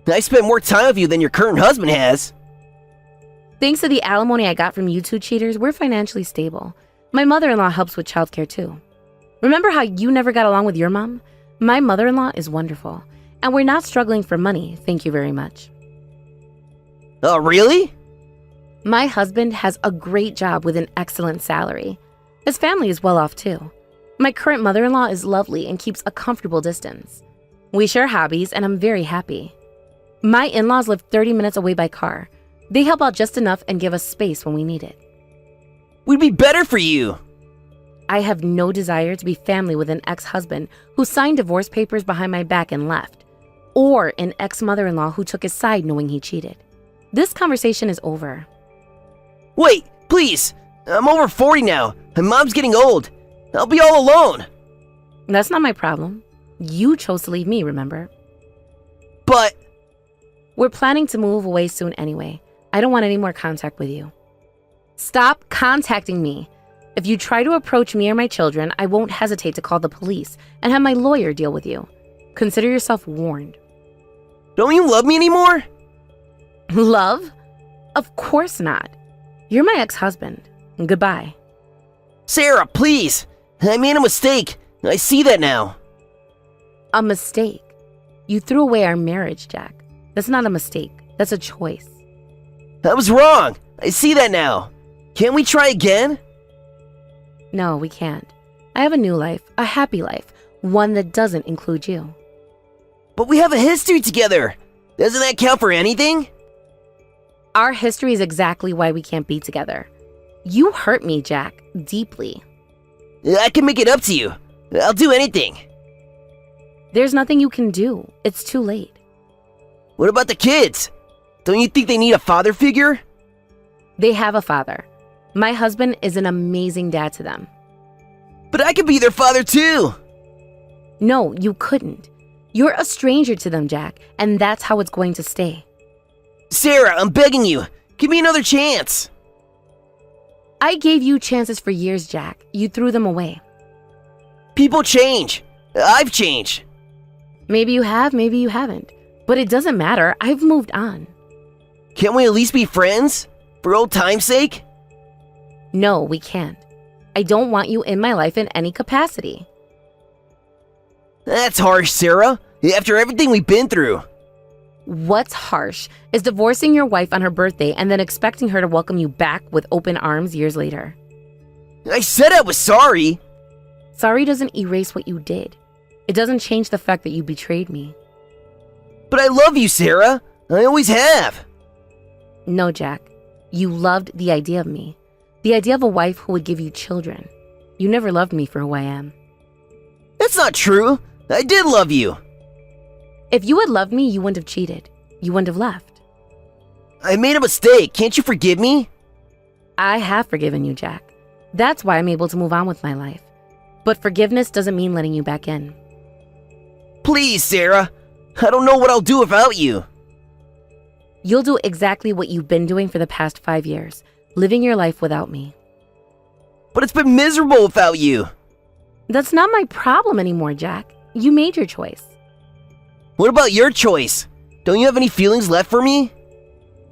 I spent more time with you than your current husband has. Thanks to the alimony I got from you two cheaters, we're financially stable. My mother-in-law helps with childcare too. Remember how you never got along with your mom? My mother-in-law is wonderful, and we're not struggling for money, thank you very much. Oh, really? My husband has a great job with an excellent salary. His family is well off too. My current mother-in-law is lovely and keeps a comfortable distance. We share hobbies, and I'm very happy. My in-laws live 30 minutes away by car. They help out just enough and give us space when we need it. We'd be better for you. I have no desire to be family with an ex-husband who signed divorce papers behind my back and left, or an ex-mother-in-law who took his side knowing he cheated. This conversation is over. Wait, please. I'm over 40 now, and Mom's getting old. I'll be all alone. That's not my problem. You chose to leave me, remember? But We're planning to move away soon anyway. I don't want any more contact with you. Stop contacting me. If you try to approach me or my children, I won't hesitate to call the police and have my lawyer deal with you. Consider yourself warned. don't you love me anymore? Love? Of course not. You're my ex-husband. Goodbye. Sarah, please. I made a mistake. I see that now. A mistake. You threw away our marriage, Jack. That's not a mistake. That's a choice. I was wrong. I see that now. Can't we try again? No, we can't. I have a new life, a happy life, one that doesn't include you. But we have a history together. Doesn't that count for anything? Our history is exactly why we can't be together. You hurt me, Jack, deeply. I can make it up to you. I'll do anything. There's nothing you can do. It's too late. What about the kids? Don't you think they need a father figure? They have a father. My husband is an amazing dad to them. But I could be their father too. No, you couldn't. You're a stranger to them, Jack, and that's how it's going to stay. Sarah, I'm begging you. Give me another chance. I gave you chances for years, Jack. You threw them away. People change. I've changed. Maybe you have, maybe you haven't. But it doesn't matter. I've moved on. Can't we at least be friends? For old time's sake? No, we can't. I don't want you in my life in any capacity. That's harsh, Sarah. After everything we've been through. What's harsh is divorcing your wife on her birthday and then expecting her to welcome you back with open arms years later. I said I was sorry. Sorry doesn't erase what you did. It doesn't change the fact that you betrayed me. But I love you, Sarah. I always have. No, Jack. You loved the idea of me. The idea of a wife who would give you children. You never loved me for who I am. That's not true. I did love you. If you had loved me, you wouldn't have cheated. You wouldn't have left. I made a mistake. Can't you forgive me? I have forgiven you, Jack. That's why I'm able to move on with my life. But forgiveness doesn't mean letting you back in. Please, Sarah. I don't know what I'll do without you. You'll do exactly what you've been doing for the past 5 years, living your life without me. But it's been miserable without you. That's not my problem anymore, Jack. You made your choice. What about your choice? Don't you have any feelings left for me?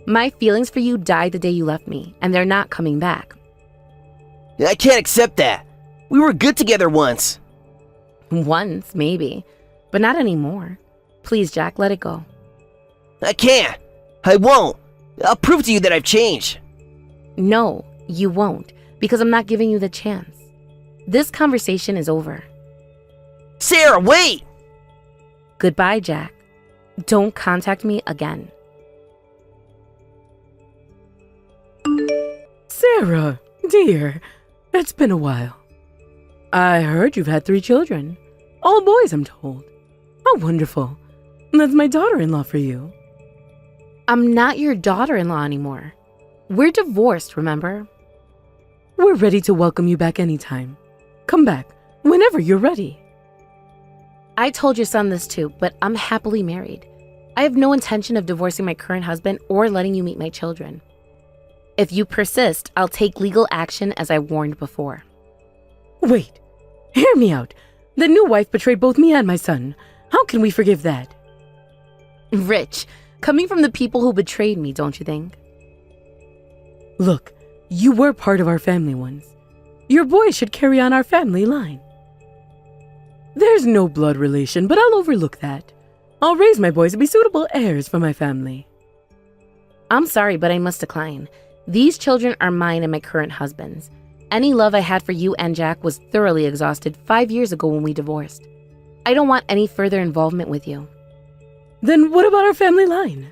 My feelings for you died the day you left me, and they're not coming back. I can't accept that. We were good together once. Once, maybe, but not anymore. Please, Jack, let it go. I can't. I won't. I'll prove to you that I've changed. No, you won't, because I'm not giving you the chance. This conversation is over. Sarah, wait! Goodbye, Jack. Don't contact me again. Sarah, dear, it's been a while. I heard you've had 3 children. All boys, I'm told. How wonderful. That's my daughter-in-law for you. I'm not your daughter-in-law anymore. We're divorced, remember? We're ready to welcome you back anytime. Come back whenever you're ready. I told your son this too, but I'm happily married. I have no intention of divorcing my current husband or letting you meet my children. If you persist, I'll take legal action as I warned before. Wait, hear me out. The new wife betrayed both me and my son. How can we forgive that? Rich, coming from the people who betrayed me, don't you think? Look, you were part of our family once. Your boys should carry on our family line. There's no blood relation, but I'll overlook that. I'll raise my boys to be suitable heirs for my family. I'm sorry, but I must decline. These children are mine and my current husband's. Any love I had for you and Jack was thoroughly exhausted 5 years ago when we divorced. I don't want any further involvement with you. Then what about our family line?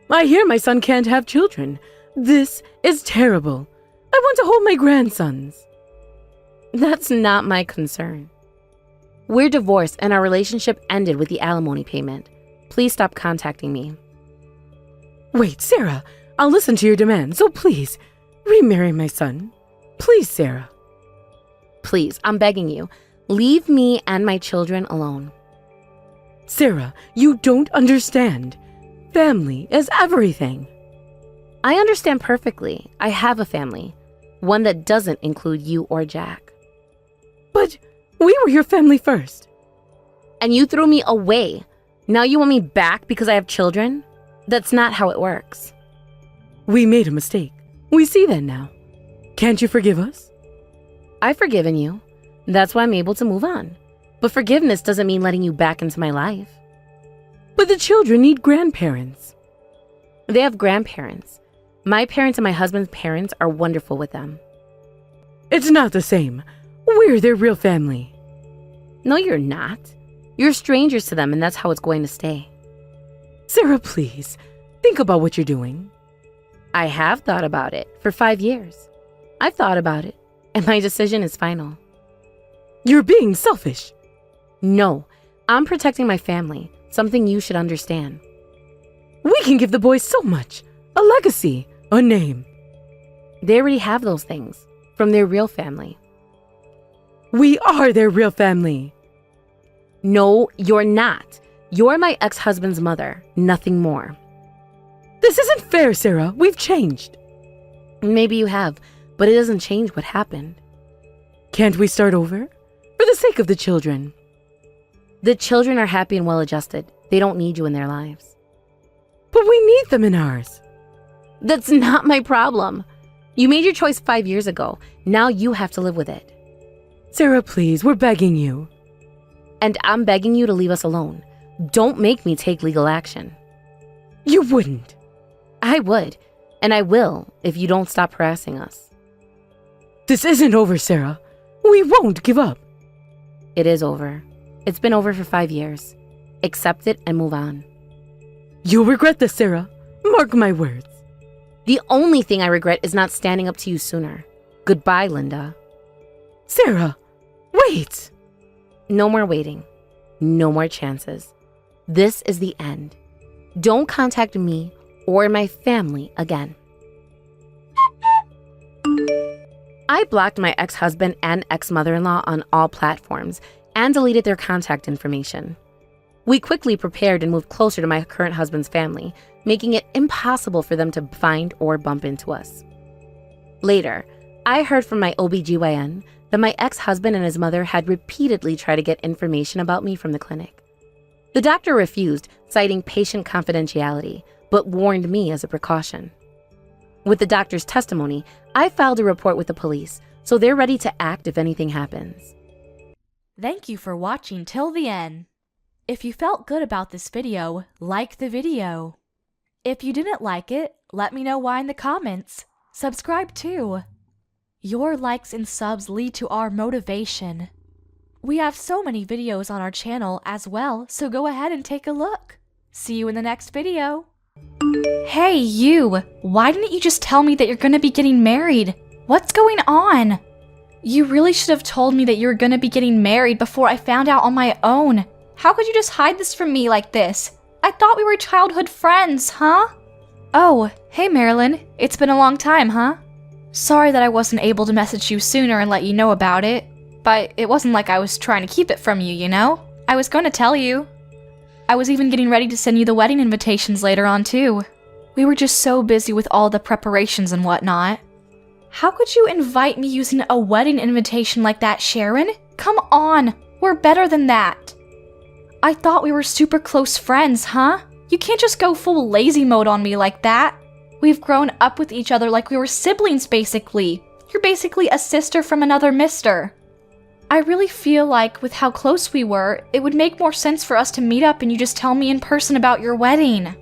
I hear my son can't have children. This is terrible. I want to hold my grandsons. That's not my concern. We're divorced and our relationship ended with the alimony payment. Please stop contacting me. Wait, Sarah, I'll listen to your demands, so please, remarry my son. Please, Sarah. Please, I'm begging you. Leave me and my children alone. Sarah, you don't understand. Family is everything. I understand perfectly. I have a family. One that doesn't include you or Jack. But we were your family first. And you threw me away. Now you want me back because I have children? That's not how it works. We made a mistake. We see that now. Can't you forgive us? I've forgiven you. That's why I'm able to move on. But forgiveness doesn't mean letting you back into my life. But the children need grandparents. They have grandparents. My parents and my husband's parents are wonderful with them. It's not the same. We're their real family. No, you're not. You're strangers to them, and that's how it's going to stay. Sarah, please, think about what you're doing. I have thought about it for 5 years. I've thought about it, and my decision is final. You're being selfish. No, I'm protecting my family, something you should understand. We can give the boys so much. A legacy, a name. They already have those things from their real family. We are their real family. No, you're not. You're my ex-husband's mother, nothing more. This isn't fair, Sarah. We've changed. Maybe you have, but it doesn't change what happened. Can't we start over? For the sake of the children. The children are happy and well-adjusted. They don't need you in their lives. But we need them in ours. That's not my problem. You made your choice 5 years ago. Now you have to live with it. Sarah, please, we're begging you. And I'm begging you to leave us alone. Don't make me take legal action. You wouldn't. I would, and I will if you don't stop harassing us. This isn't over, Sarah. We won't give up. It is over. It's been over for 5 years. Accept it and move on. You'll regret this, Sarah. Mark my words. The only thing I regret is not standing up to you sooner. Goodbye, Linda. Sarah, wait! No more waiting. No more chances. This is the end. Don't contact me or my family again. I blocked my ex-husband and ex-mother-in-law on all platforms and deleted their contact information. We quickly prepared and moved closer to my current husband's family, making it impossible for them to find or bump into us. Later, I heard from my OBGYN that my ex-husband and his mother had repeatedly tried to get information about me from the clinic. The doctor refused, citing patient confidentiality, but warned me as a precaution. With the doctor's testimony, I filed a report with the police, so they're ready to act if anything happens. Thank you for watching till the end. If you felt good about this video, like the video. If you didn't like it, let me know why in the comments. Subscribe too. Your likes and subs lead to our motivation. We have so many videos on our channel as well, so go ahead and take a look. See you in the next video. Hey you, why didn't you just tell me that you're gonna be getting married? What's going on? You really should have told me that you were gonna be getting married before I found out on my own. How could you just hide this from me like this? I thought we were childhood friends, huh? Oh, hey Marilyn. It's been a long time, huh? Sorry that I wasn't able to message you sooner and let you know about it. But it wasn't like I was trying to keep it from you, you know? I was going to tell you. I was even getting ready to send you the wedding invitations later on, too. We were just so busy with all the preparations and whatnot. How could you invite me using a wedding invitation like that, Sharon? Come on, we're better than that. I thought we were super close friends, huh? You can't just go full lazy mode on me like that. We've grown up with each other like we were siblings, basically. You're basically a sister from another mister. I really feel like, with how close we were, it would make more sense for us to meet up and you just tell me in person about your wedding.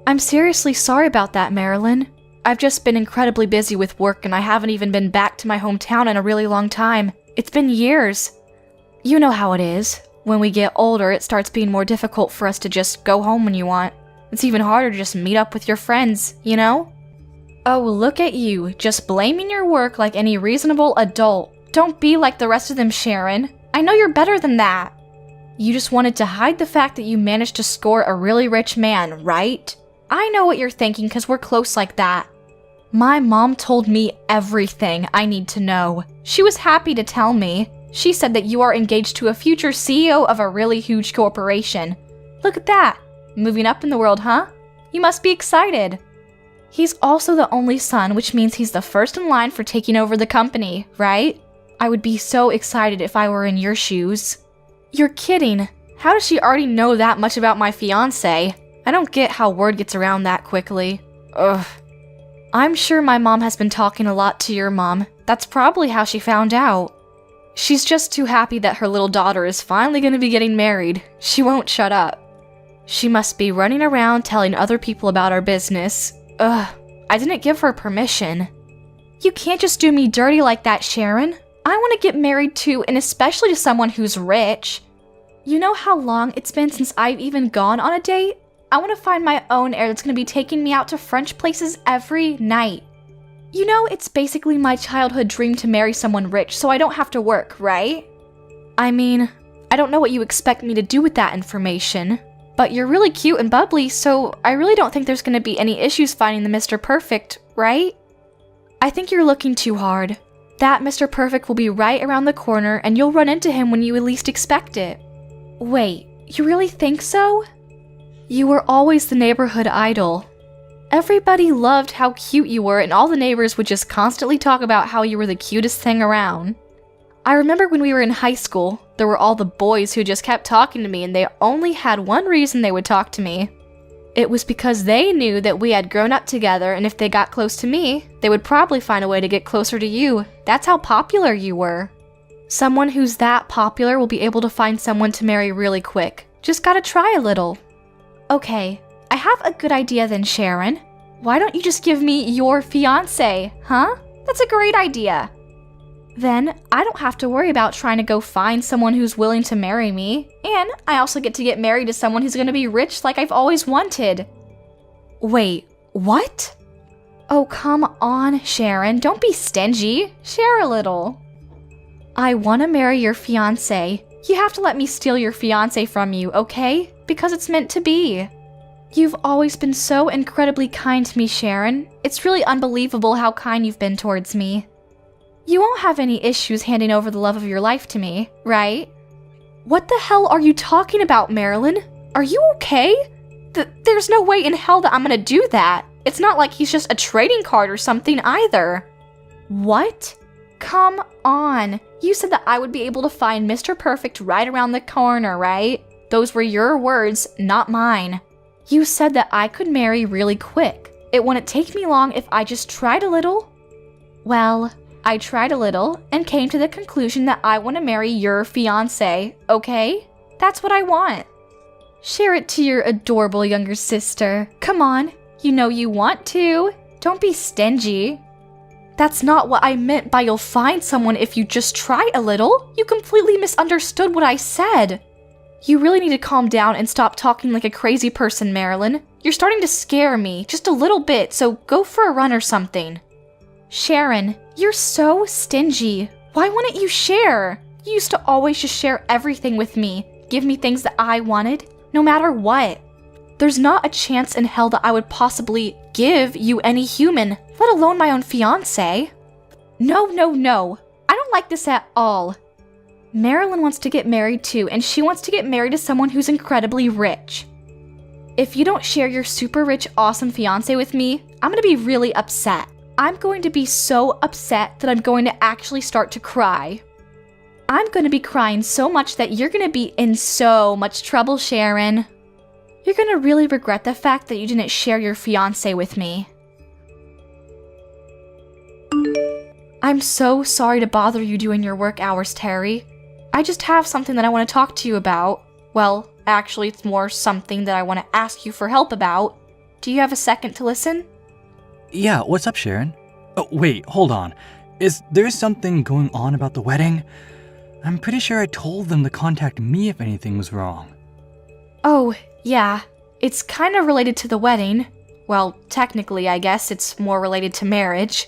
I'm seriously sorry about that, Marilyn. I've just been incredibly busy with work and I haven't even been back to my hometown in a really long time. It's been years. You know how it is. When we get older, it starts being more difficult for us to just go home when you want. It's even harder to just meet up with your friends, you know? Oh, look at you, just blaming your work like any reasonable adult. Don't be like the rest of them, Sharon. I know you're better than that. You just wanted to hide the fact that you managed to score a really rich man, right? I know what you're thinking because we're close like that. My mom told me everything I need to know. She was happy to tell me. She said that you are engaged to a future CEO of a really huge corporation. Look at that. Moving up in the world, huh? You must be excited. He's also the only son, which means he's the first in line for taking over the company, right? I would be so excited if I were in your shoes. You're kidding. How does she already know that much about my fiancé? I don't get how word gets around that quickly. Ugh. I'm sure my mom has been talking a lot to your mom. That's probably how she found out. She's just too happy that her little daughter is finally going to be getting married. She won't shut up. She must be running around telling other people about our business. Ugh. I didn't give her permission. You can't just do me dirty like that, Sharon. I want to get married too, and especially to someone who's rich. You know how long it's been since I've even gone on a date? I want to find my own heir that's going to be taking me out to French places every night. You know, it's basically my childhood dream to marry someone rich so I don't have to work, right? I mean, I don't know what you expect me to do with that information, but you're really cute and bubbly, so I really don't think there's going to be any issues finding the Mr. Perfect, right? I think you're looking too hard. That Mr. Perfect will be right around the corner and you'll run into him when you least expect it. Wait, you really think so? You were always the neighborhood idol. Everybody loved how cute you were and all the neighbors would just constantly talk about how you were the cutest thing around. I remember when we were in high school, there were all the boys who just kept talking to me and they only had one reason they would talk to me. It was because they knew that we had grown up together and if they got close to me, they would probably find a way to get closer to you. That's how popular you were. Someone who's that popular will be able to find someone to marry really quick. Just gotta try a little. Okay, I have a good idea then, Sharon. Why don't you just give me your fiancé, huh? That's a great idea. Then I don't have to worry about trying to go find someone who's willing to marry me, and I also get to get married to someone who's gonna be rich like I've always wanted. Wait, what? Oh, come on, Sharon, don't be stingy. Share a little. I wanna marry your fiancé. You have to let me steal your fiancé from you, okay? Because it's meant to be. You've always been so incredibly kind to me, Sharon. It's really unbelievable how kind you've been towards me. You won't have any issues handing over the love of your life to me, right? What the hell are you talking about, Marilyn? Are you okay? There's no way in hell that I'm gonna do that. It's not like he's just a trading card or something either. What? Come on. You said that I would be able to find Mr. Perfect right around the corner, right? Those were your words, not mine. You said that I could marry really quick. It wouldn't take me long if I just tried a little. Well, I tried a little and came to the conclusion that I want to marry your fiancé, okay? That's what I want. Share it to your adorable younger sister. Come on, you know you want to. Don't be stingy. That's not what I meant by you'll find someone if you just try a little. You completely misunderstood what I said. You really need to calm down and stop talking like a crazy person, Marilyn. You're starting to scare me, just a little bit, so go for a run or something. Sharon, you're so stingy. Why wouldn't you share? You used to always just share everything with me, give me things that I wanted, no matter what. There's not a chance in hell that I would possibly give you any human, let alone my own fiancé. No, no, no. I don't like this at all. Marilyn wants to get married too, and she wants to get married to someone who's incredibly rich. If you don't share your super rich, awesome fiancé with me, I'm gonna be really upset. I'm going to be so upset that I'm going to actually start to cry. I'm gonna be crying so much that you're gonna be in so much trouble, Sharon. You're gonna really regret the fact that you didn't share your fiancé with me. I'm so sorry to bother you during your work hours, Terry. I just have something that I want to talk to you about. Well, actually, it's more something that I want to ask you for help about. Do you have a second to listen? Yeah, what's up, Sharon? Oh, wait, hold on. Is there something going on about the wedding? I'm pretty sure I told them to contact me if anything was wrong. Oh, yeah. It's kind of related to the wedding. Well, technically, I guess it's more related to marriage.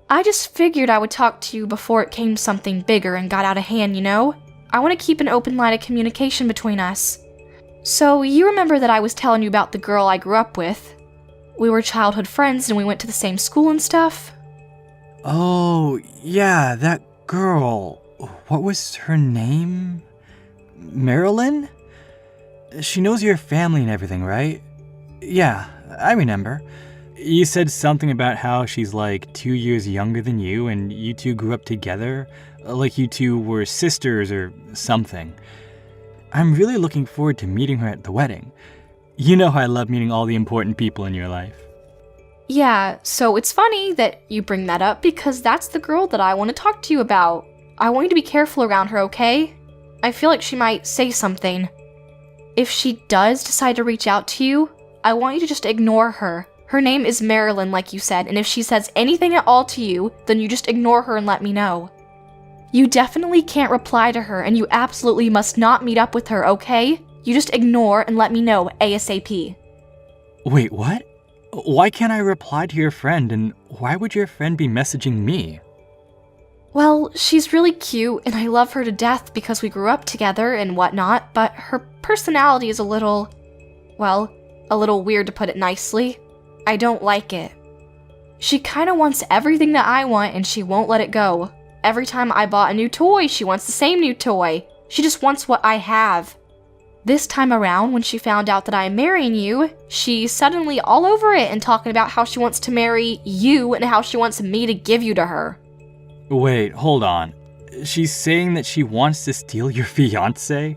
I just figured I would talk to you before it came something bigger and got out of hand, you know? I want to keep an open line of communication between us. So, you remember that I was telling you about the girl I grew up with? We were childhood friends and we went to the same school and stuff. Oh, yeah, that girl. What was her name? Marilyn? She knows your family and everything, right? Yeah, I remember. You said something about how she's like 2 years younger than you and you two grew up together, like you two were sisters or something. I'm really looking forward to meeting her at the wedding. You know how I love meeting all the important people in your life. Yeah, so it's funny that you bring that up because that's the girl that I want to talk to you about. I want you to be careful around her, okay? I feel like she might say something. If she does decide to reach out to you, I want you to just ignore her. Her name is Marilyn, like you said, and if she says anything at all to you, then you just ignore her and let me know. You definitely can't reply to her, and you absolutely must not meet up with her, okay? You just ignore and let me know ASAP. Wait, what? Why can't I reply to your friend, and why would your friend be messaging me? Well, she's really cute, and I love her to death because we grew up together and whatnot, but her personality is a little weird to put it nicely. I don't like it. She kinda wants everything that I want and she won't let it go. Every time I bought a new toy, she wants the same new toy. She just wants what I have. This time around, when she found out that I am marrying you, she's suddenly all over it and talking about how she wants to marry you and how she wants me to give you to her. Wait, hold on. She's saying that she wants to steal your fiancé?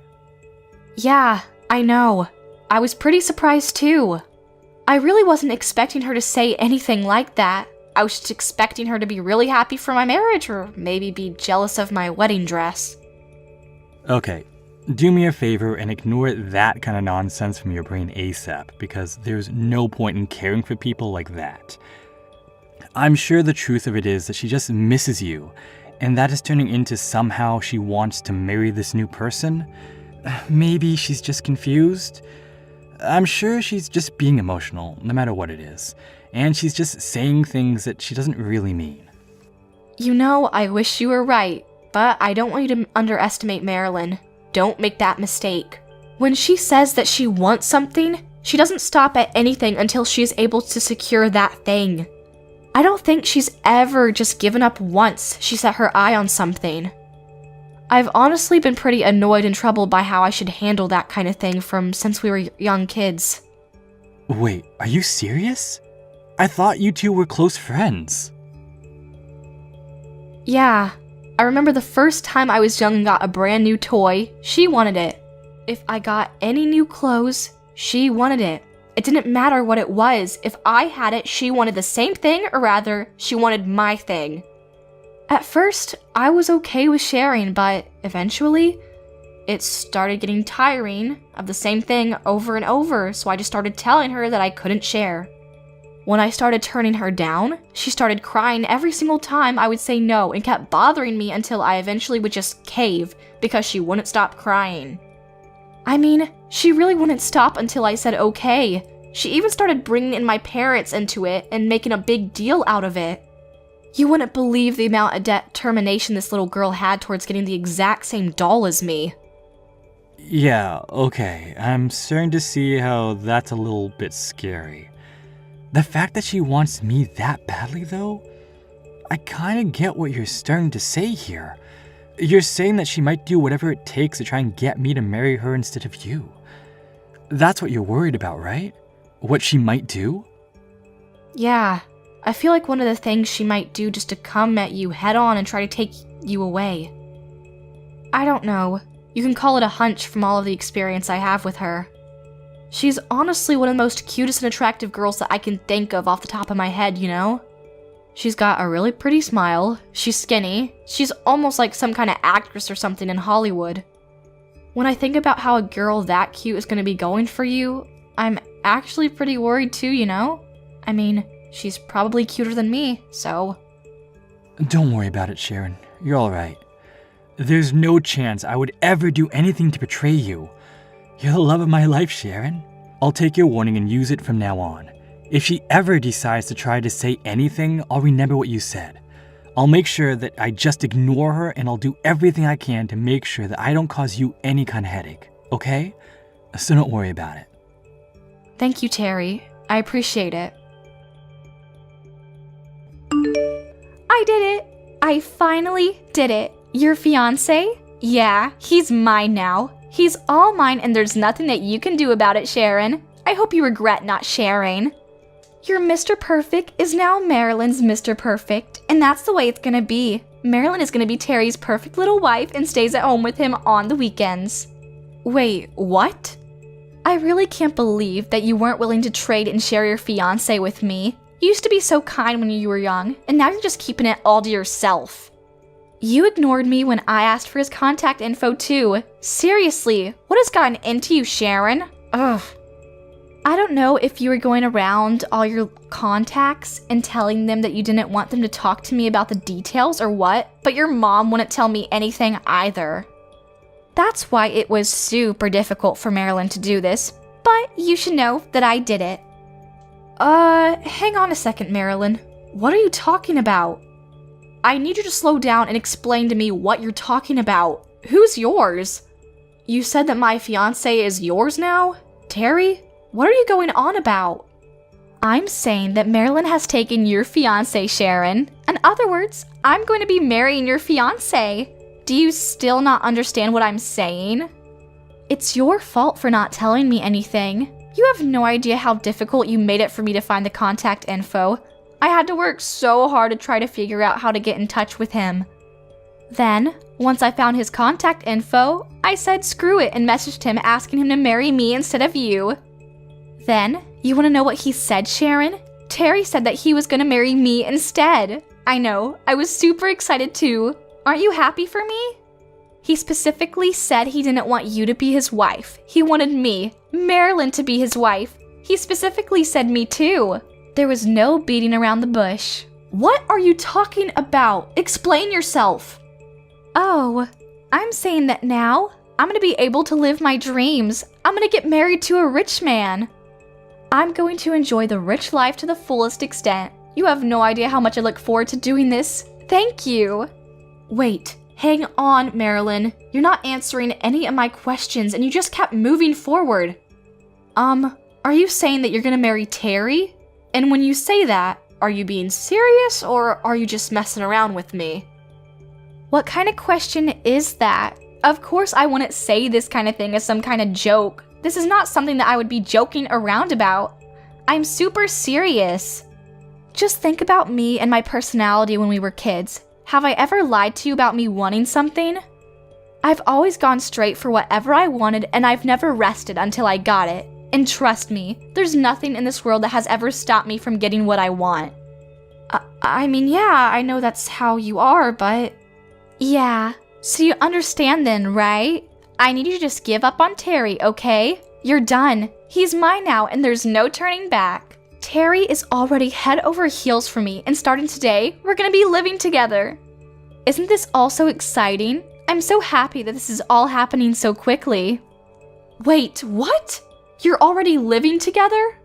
Yeah, I know. I was pretty surprised too. I really wasn't expecting her to say anything like that. I was just expecting her to be really happy for my marriage or maybe be jealous of my wedding dress. Okay, do me a favor and ignore that kind of nonsense from your brain ASAP, because there's no point in caring for people like that. I'm sure the truth of it is that she just misses you, and that is turning into somehow she wants to marry this new person. Maybe she's just confused. I'm sure she's just being emotional, no matter what it is, and she's just saying things that she doesn't really mean. You know, I wish you were right, but I don't want you to underestimate Marilyn. Don't make that mistake. When she says that she wants something, she doesn't stop at anything until she is able to secure that thing. I don't think she's ever just given up once she set her eye on something. I've honestly been pretty annoyed and troubled by how I should handle that kind of thing from since we were young kids. Wait, are you serious? I thought you two were close friends. Yeah, I remember the first time I was young and got a brand new toy, she wanted it. If I got any new clothes, she wanted it. It didn't matter what it was. If I had it, she wanted the same thing, or rather, she wanted my thing. At first, I was okay with sharing, but eventually, it started getting tiring of the same thing over and over, so I just started telling her that I couldn't share. When I started turning her down, she started crying every single time I would say no and kept bothering me until I eventually would just cave because she wouldn't stop crying. I mean, she really wouldn't stop until I said okay. She even started bringing in my parents into it and making a big deal out of it. You wouldn't believe the amount of determination this little girl had towards getting the exact same doll as me. Yeah, okay. I'm starting to see how that's a little bit scary. The fact that she wants me that badly, though? I kinda get what you're starting to say here. You're saying that she might do whatever it takes to try and get me to marry her instead of you. That's what you're worried about, right? What she might do? Yeah, I feel like one of the things she might do just to come at you head on and try to take you away. I don't know. You can call it a hunch from all of the experience I have with her. She's honestly one of the most cutest and attractive girls that I can think of off the top of my head, you know? She's got a really pretty smile, she's skinny, she's almost like some kind of actress or something in Hollywood. When I think about how a girl that cute is going to be going for you, I'm actually pretty worried too, you know? I mean, she's probably cuter than me, so... Don't worry about it, Sharon. You're alright. There's no chance I would ever do anything to betray you. You're the love of my life, Sharon. I'll take your warning and use it from now on. If she ever decides to try to say anything, I'll remember what you said. I'll make sure that I just ignore her, and I'll do everything I can to make sure that I don't cause you any kind of headache, okay? So don't worry about it. Thank you, Terry. I appreciate it. I did it! I finally did it. Your fiancé? Yeah, he's mine now. He's all mine, and there's nothing that you can do about it, Sharon. I hope you regret not sharing. Your Mr. Perfect is now Marilyn's Mr. Perfect, and that's the way it's gonna be. Marilyn is gonna be Terry's perfect little wife and stays at home with him on the weekends. Wait, what? I really can't believe that you weren't willing to trade and share your fiancé with me. You used to be so kind when you were young, and now you're just keeping it all to yourself. You ignored me when I asked for his contact info too. Seriously, what has gotten into you, Sharon? Ugh. I don't know if you were going around all your contacts and telling them that you didn't want them to talk to me about the details or what, but your mom wouldn't tell me anything either. That's why it was super difficult for Marilyn to do this, but you should know that I did it. Hang on a second, Marilyn. What are you talking about? I need you to slow down and explain to me what you're talking about. Who's yours? You said that my fiancé is yours now? Terry? What are you going on about? I'm saying that Marilyn has taken your fiancé, Sharon. In other words, I'm going to be marrying your fiancé. Do you still not understand what I'm saying? It's your fault for not telling me anything. You have no idea how difficult you made it for me to find the contact info. I had to work so hard to try to figure out how to get in touch with him. Then, once I found his contact info, I said screw it and messaged him asking him to marry me instead of you. Then, you want to know what he said, Sharon? Terry said that he was going to marry me instead. I know, I was super excited too. Aren't you happy for me? He specifically said he didn't want you to be his wife. He wanted me, Marilyn, to be his wife. He specifically said me too. There was no beating around the bush. What are you talking about? Explain yourself. Oh, I'm saying that now I'm going to be able to live my dreams. I'm going to get married to a rich man. I'm going to enjoy the rich life to the fullest extent. You have no idea how much I look forward to doing this. Thank you. Wait, hang on, Marilyn. You're not answering any of my questions and you just kept moving forward. Are you saying that you're gonna marry Terry? And when you say that, are you being serious or are you just messing around with me? What kind of question is that? Of course I wouldn't say this kind of thing as some kind of joke. This is not something that I would be joking around about. I'm super serious. Just think about me and my personality when we were kids. Have I ever lied to you about me wanting something? I've always gone straight for whatever I wanted and I've never rested until I got it. And trust me, there's nothing in this world that has ever stopped me from getting what I want. I mean, yeah, I know that's how you are, but... Yeah, so you understand then, right? I need you to just give up on Terry, okay? You're done. He's mine now and there's no turning back. Terry is already head over heels for me and starting today, we're gonna be living together. Isn't this all so exciting? I'm so happy that this is all happening so quickly. Wait, what? You're already living together?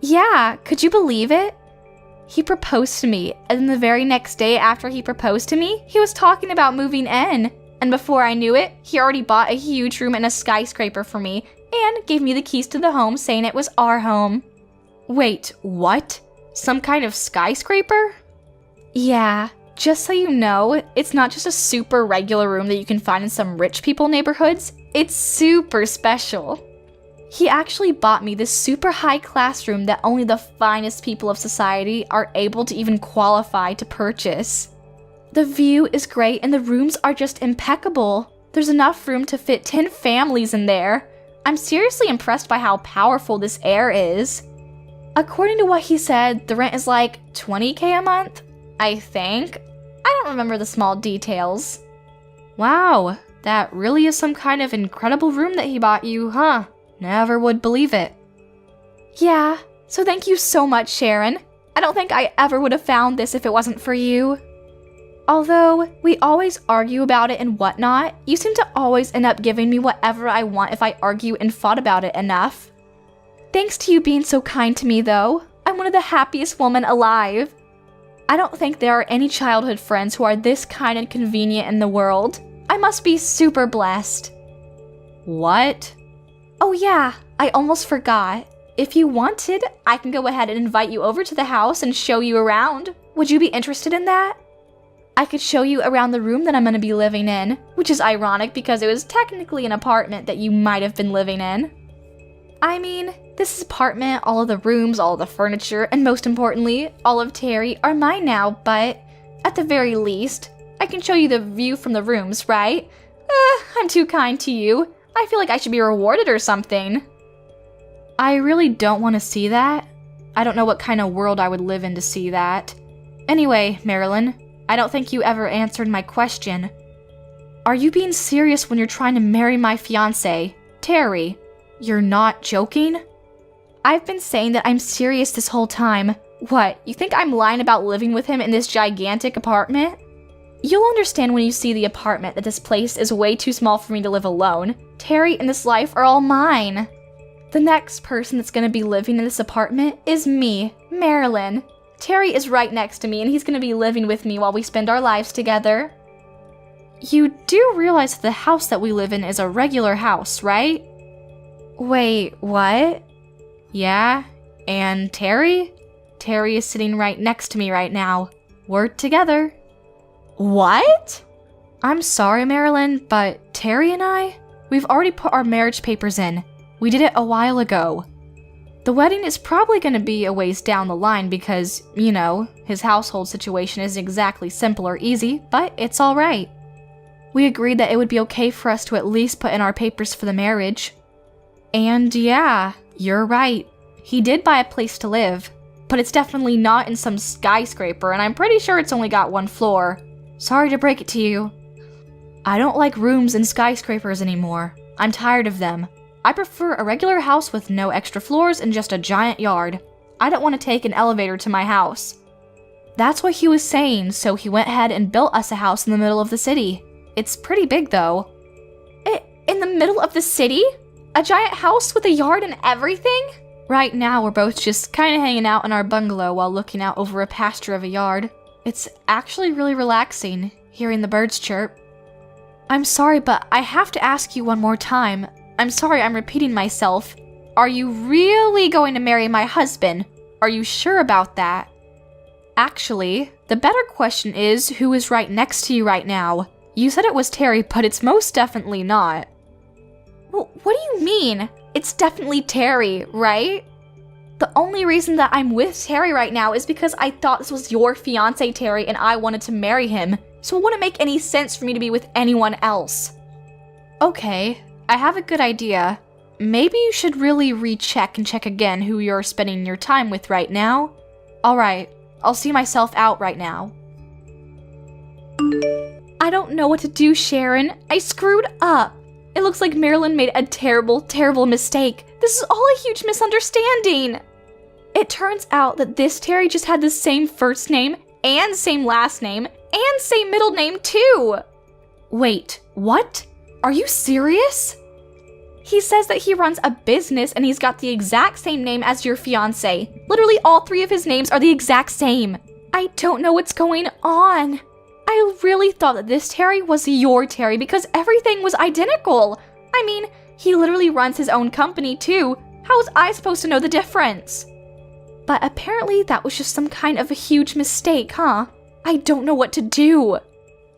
Yeah, could you believe it? He proposed to me, and then the very next day after he proposed to me, he was talking about moving in. And before I knew it, he already bought a huge room in a skyscraper for me and gave me the keys to the home saying it was our home. Wait, what? Some kind of skyscraper? Yeah, just so you know, it's not just a super regular room that you can find in some rich people neighborhoods. It's super special. He actually bought me this super high class room that only the finest people of society are able to even qualify to purchase. The view is great and the rooms are just impeccable. There's enough room to fit 10 families in there. I'm seriously impressed by how powerful this air is. According to what he said, the rent is like $20K a month, I think. I don't remember the small details. Wow, that really is some kind of incredible room that he bought you, huh? Never would believe it. Yeah, so thank you so much, Sharon. I don't think I ever would have found this if it wasn't for you. Although we always argue about it and whatnot, you seem to always end up giving me whatever I want if I argue and fought about it enough. Thanks to you being so kind to me, though. I'm one of the happiest women alive. I don't think there are any childhood friends who are this kind and convenient in the world. I must be super blessed. What? Oh yeah, I almost forgot. If you wanted, I can go ahead and invite you over to the house and show you around. Would you be interested in that? I could show you around the room that I'm going to be living in, which is ironic because it was technically an apartment that you might have been living in. I mean, this apartment, all of the rooms, all of the furniture, and most importantly, all of Terry are mine now, but at the very least, I can show you the view from the rooms, right? I'm too kind to you. I feel like I should be rewarded or something. I really don't want to see that. I don't know what kind of world I would live in to see that. Anyway, Marilyn, I don't think you ever answered my question. Are you being serious when you're trying to marry my fiancé, Terry? You're not joking? I've been saying that I'm serious this whole time. What, you think I'm lying about living with him in this gigantic apartment? You'll understand when you see the apartment that this place is way too small for me to live alone. Terry and this life are all mine. The next person that's gonna be living in this apartment is me, Marilyn. Terry is right next to me and he's gonna be living with me while we spend our lives together. You do realize that the house that we live in is a regular house, right? Wait, what? Yeah, and Terry? Terry is sitting right next to me right now. We're together. What? I'm sorry, Marilyn, but Terry and I, we've already put our marriage papers in. We did it a while ago. The wedding is probably going to be a ways down the line because, you know, his household situation isn't exactly simple or easy, but it's alright. We agreed that it would be okay for us to at least put in our papers for the marriage. And yeah, you're right. He did buy a place to live, but it's definitely not in some skyscraper, and I'm pretty sure it's only got one floor. Sorry to break it to you. I don't like rooms in skyscrapers anymore. I'm tired of them. I prefer a regular house with no extra floors and just a giant yard. I don't want to take an elevator to my house. That's what he was saying, so he went ahead and built us a house in the middle of the city. It's pretty big though. In the middle of the city? A giant house with a yard and everything? Right now we're both just kind of hanging out in our bungalow while looking out over a pasture of a yard. It's actually really relaxing, hearing the birds chirp. I'm sorry, but I have to ask you one more time. I'm sorry I'm repeating myself. Are you really going to marry my husband? Are you sure about that? Actually, the better question is who is right next to you right now. You said it was Terry, but it's most definitely not. Well, what do you mean? It's definitely Terry, right? The only reason that I'm with Terry right now is because I thought this was your fiancé, Terry, and I wanted to marry him, so it wouldn't make any sense for me to be with anyone else. Okay, I have a good idea. Maybe you should really recheck and check again who you're spending your time with right now. Alright, I'll see myself out right now. I don't know what to do, Sharon. I screwed up. It looks like Marilyn made a terrible, terrible mistake. This is all a huge misunderstanding. It turns out that this Terry just had the same first name and same last name and same middle name too. Wait, what? Are you serious? He says that he runs a business and he's got the exact same name as your fiancé. Literally all three of his names are the exact same. I don't know what's going on. I really thought that this Terry was your Terry because everything was identical. I mean, he literally runs his own company too. How was I supposed to know the difference? But apparently that was just some kind of a huge mistake, huh? I don't know what to do.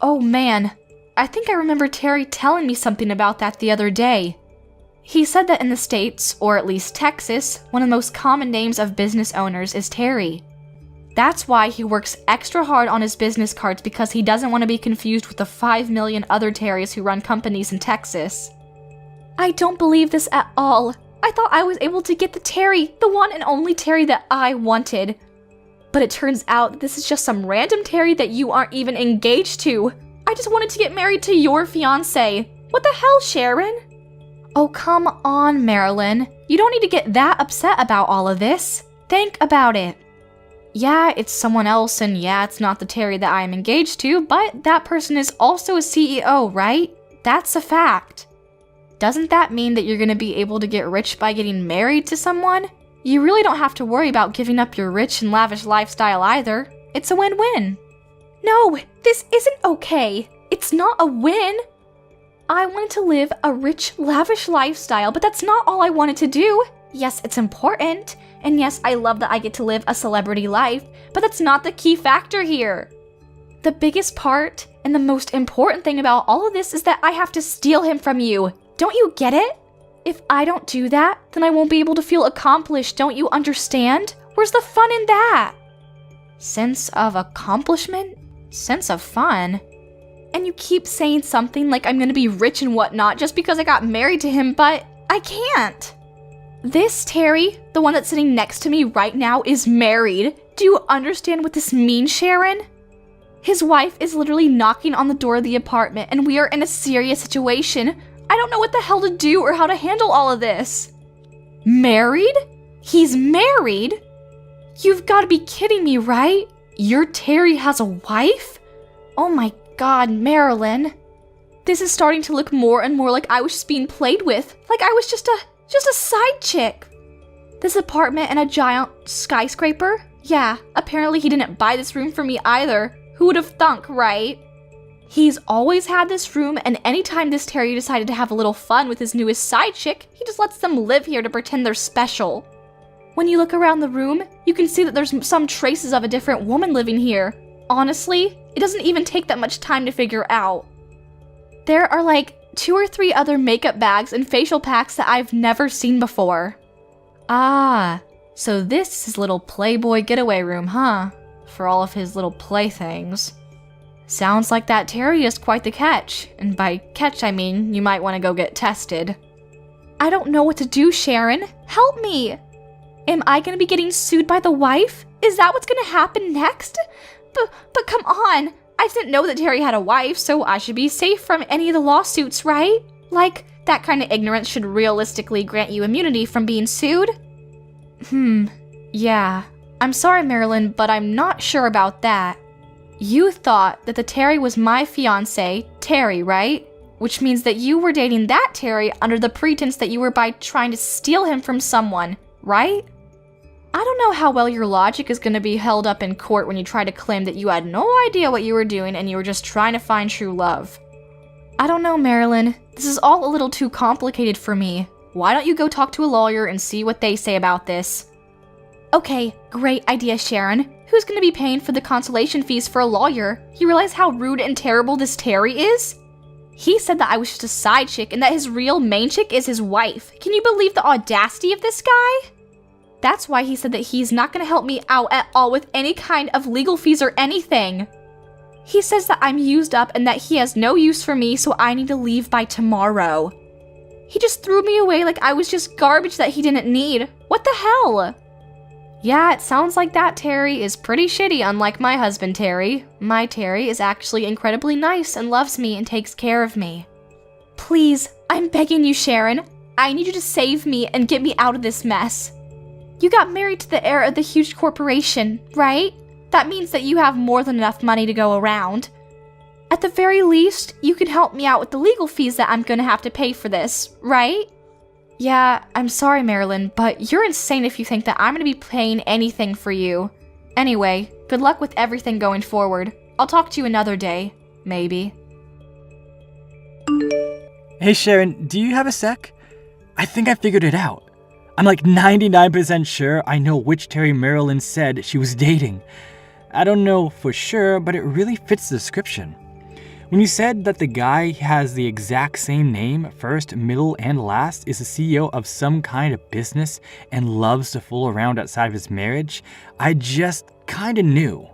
Oh man, I think I remember Terry telling me something about that the other day. He said that in the States, or at least Texas, one of the most common names of business owners is Terry. That's why he works extra hard on his business cards because he doesn't want to be confused with the 5 million other Terrys who run companies in Texas. I don't believe this at all. I thought I was able to get the Terry, the one and only Terry that I wanted. But it turns out that this is just some random Terry that you aren't even engaged to. I just wanted to get married to your fiancé. What the hell, Sharon? Oh, come on, Marilyn. You don't need to get that upset about all of this. Think about it. Yeah, it's someone else, and yeah, it's not the Terry that I am engaged to, but that person is also a CEO, right? That's a fact. Doesn't that mean that you're gonna be able to get rich by getting married to someone? You really don't have to worry about giving up your rich and lavish lifestyle either. It's a win-win. No, this isn't okay. It's not a win. I wanted to live a rich, lavish lifestyle, but that's not all I wanted to do. Yes, it's important. And yes, I love that I get to live a celebrity life, but that's not the key factor here. The biggest part and the most important thing about all of this is that I have to steal him from you. Don't you get it? If I don't do that, then I won't be able to feel accomplished, don't you understand? Where's the fun in that? Sense of accomplishment? Sense of fun? And you keep saying something like I'm gonna be rich and whatnot just because I got married to him, but I can't. This Terry, the one that's sitting next to me right now, is married. Do you understand what this means, Sharon? His wife is literally knocking on the door of the apartment, and we are in a serious situation. I don't know what the hell to do or how to handle all of this. Married? He's married? You've got to be kidding me, right? Your Terry has a wife? Oh my god, Marilyn. This is starting to look more and more like I was just being played with. Like I was just a side chick. This apartment in a giant skyscraper? Yeah, apparently he didn't buy this room for me either. Who would have thunk, right? He's always had this room, and anytime this Terry decided to have a little fun with his newest side chick, he just lets them live here to pretend they're special. When you look around the room, you can see that there's some traces of a different woman living here. Honestly, it doesn't even take that much time to figure out. There are like 2 or 3 other makeup bags and facial packs that I've never seen before. Ah, so this is his little Playboy getaway room, huh? For all of his little playthings. Sounds like that Terry is quite the catch, and by catch I mean you might want to go get tested. I don't know what to do, Sharon. Help me! Am I gonna be getting sued by the wife? Is that what's gonna happen next? But come on! I didn't know that Terry had a wife, so I should be safe from any of the lawsuits, right? Like, that kind of ignorance should realistically grant you immunity from being sued? Yeah. I'm sorry, Marilyn, but I'm not sure about that. You thought that the Terry was my fiancé, Terry, right? Which means that you were dating that Terry under the pretense that you were by trying to steal him from someone, right? I don't know how well your logic is going to be held up in court when you try to claim that you had no idea what you were doing and you were just trying to find true love. I don't know, Marilyn. This is all a little too complicated for me. Why don't you go talk to a lawyer and see what they say about this? Okay, great idea, Sharon. Who's going to be paying for the consultation fees for a lawyer? You realize how rude and terrible this Terry is? He said that I was just a side chick and that his real main chick is his wife. Can you believe the audacity of this guy? That's why he said that he's not going to help me out at all with any kind of legal fees or anything. He says that I'm used up and that he has no use for me, so I need to leave by tomorrow. He just threw me away like I was just garbage that he didn't need. What the hell? Yeah, it sounds like that Terry is pretty shitty, unlike my husband Terry. My Terry is actually incredibly nice and loves me and takes care of me. Please, I'm begging you, Sharon. I need you to save me and get me out of this mess. You got married to the heir of the huge corporation, right? That means that you have more than enough money to go around. At the very least, you can help me out with the legal fees that I'm gonna have to pay for this, right? Yeah, I'm sorry, Marilyn, but you're insane if you think that I'm gonna be paying anything for you. Anyway, good luck with everything going forward. I'll talk to you another day, maybe. Hey Sharon, do you have a sec? I think I figured it out. I'm like 99% sure I know which Terry Marilyn said she was dating. I don't know for sure, but it really fits the description. When you said that the guy has the exact same name, first, middle, and last, is the CEO of some kind of business and loves to fool around outside of his marriage, I just kinda knew.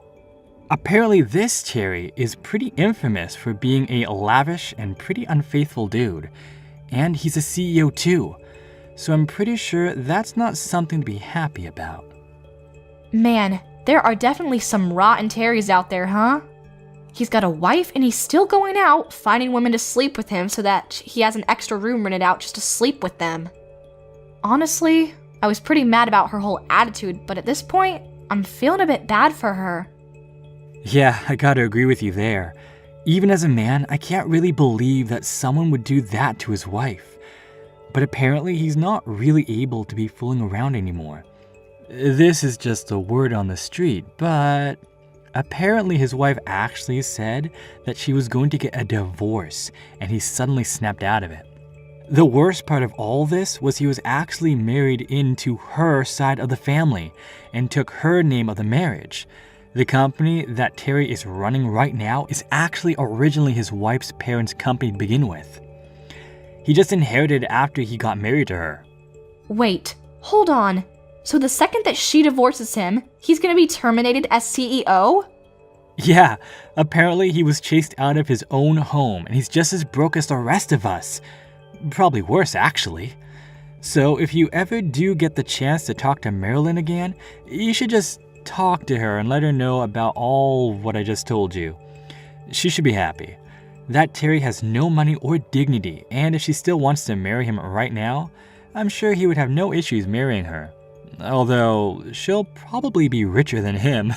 Apparently this Terry is pretty infamous for being a lavish and pretty unfaithful dude. And he's a CEO too, so I'm pretty sure that's not something to be happy about. Man, there are definitely some rotten Terrys out there, huh? He's got a wife and he's still going out, finding women to sleep with him so that he has an extra room rented out just to sleep with them. Honestly, I was pretty mad about her whole attitude, but at this point, I'm feeling a bit bad for her. Yeah, I gotta agree with you there. Even as a man, I can't really believe that someone would do that to his wife. But apparently he's not really able to be fooling around anymore. This is just a word on the street, but apparently his wife actually said that she was going to get a divorce, and he suddenly snapped out of it. The worst part of all this was he was actually married into her side of the family and took her name of the marriage. The company that Terry is running right now is actually originally his wife's parents' company to begin with. He just inherited it after he got married to her. Wait, hold on. So the second that she divorces him, he's gonna be terminated as CEO? Yeah, apparently he was chased out of his own home and he's just as broke as the rest of us. Probably worse, actually. So if you ever do get the chance to talk to Marilyn again, you should just talk to her and let her know about all what I just told you. She should be happy. That Terry has no money or dignity, and if she still wants to marry him right now, I'm sure he would have no issues marrying her. Although, she'll probably be richer than him.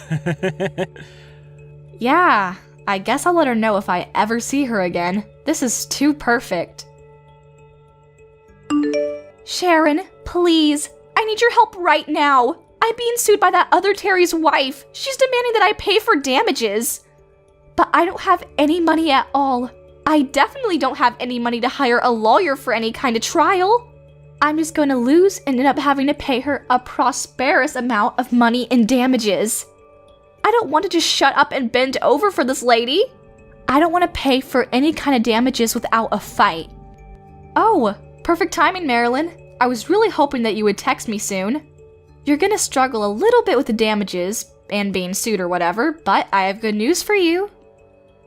Yeah, I guess I'll let her know if I ever see her again. This is too perfect. Sharon, please, I need your help right now. I'm being sued by that other Terry's wife. She's demanding that I pay for damages. But I don't have any money at all. I definitely don't have any money to hire a lawyer for any kind of trial. I'm just going to lose and end up having to pay her a prosperous amount of money in damages. I don't want to just shut up and bend over for this lady. I don't want to pay for any kind of damages without a fight. Oh, perfect timing, Marilyn. I was really hoping that you would text me soon. You're gonna struggle a little bit with the damages and being sued or whatever, but I have good news for you.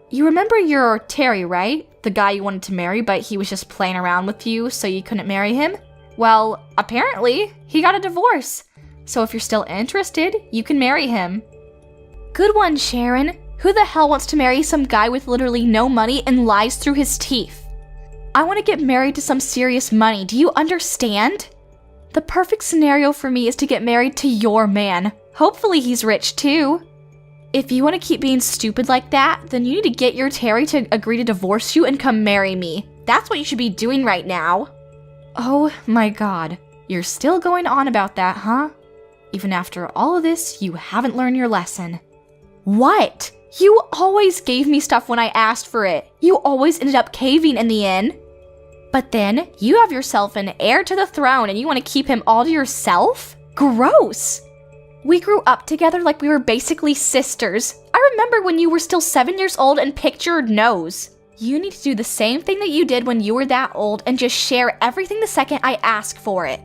You remember your Terry, right? The guy you wanted to marry, but he was just playing around with you so you couldn't marry him? Well, apparently, he got a divorce. So if you're still interested, you can marry him. Good one, Sharon. Who the hell wants to marry some guy with literally no money and lies through his teeth? I want to get married to some serious money, do you understand? The perfect scenario for me is to get married to your man. Hopefully he's rich too. If you want to keep being stupid like that, then you need to get your Terry to agree to divorce you and come marry me. That's what you should be doing right now. Oh my god, you're still going on about that, huh? Even after all of this, you haven't learned your lesson. What? You always gave me stuff when I asked for it. You always ended up caving in the end. But then, you have yourself an heir to the throne and you want to keep him all to yourself? Gross! We grew up together like we were basically sisters. I remember when you were still 7 years old and picked your nose. You need to do the same thing that you did when you were that old and just share everything the second I ask for it.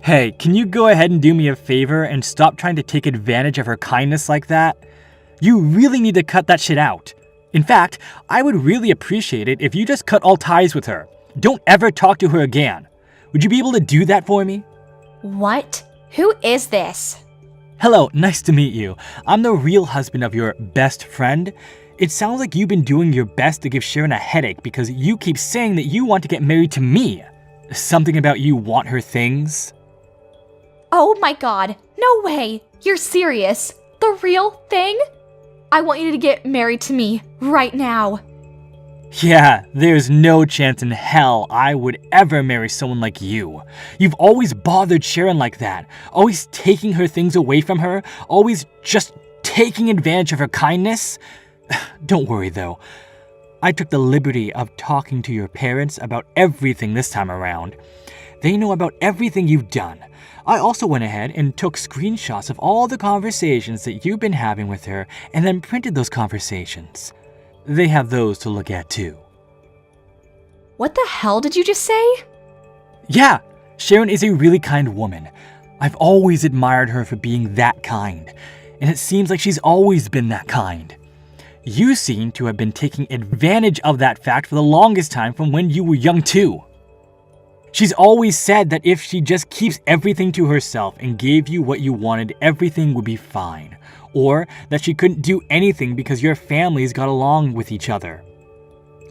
Hey, can you go ahead and do me a favor and stop trying to take advantage of her kindness like that? You really need to cut that shit out. In fact, I would really appreciate it if you just cut all ties with her. Don't ever talk to her again. Would you be able to do that for me? What? Who is this? Hello, nice to meet you. I'm the real husband of your best friend. It sounds like you've been doing your best to give Sharon a headache because you keep saying that you want to get married to me. Something about you want her things? Oh my god, no way! You're serious? The real thing? I want you to get married to me right now. Yeah, there's no chance in hell I would ever marry someone like you. You've always bothered Sharon like that, always taking her things away from her, always just taking advantage of her kindness. Don't worry though. I took the liberty of talking to your parents about everything this time around. They know about everything you've done. I also went ahead and took screenshots of all the conversations that you've been having with her and then printed those conversations. They have those to look at too. What the hell did you just say? Yeah, Sharon is a really kind woman. I've always admired her for being that kind, and it seems like she's always been that kind. You seem to have been taking advantage of that fact for the longest time from when you were young too. She's always said that if she just keeps everything to herself and gave you what you wanted, everything would be fine. Or that she couldn't do anything because your families got along with each other.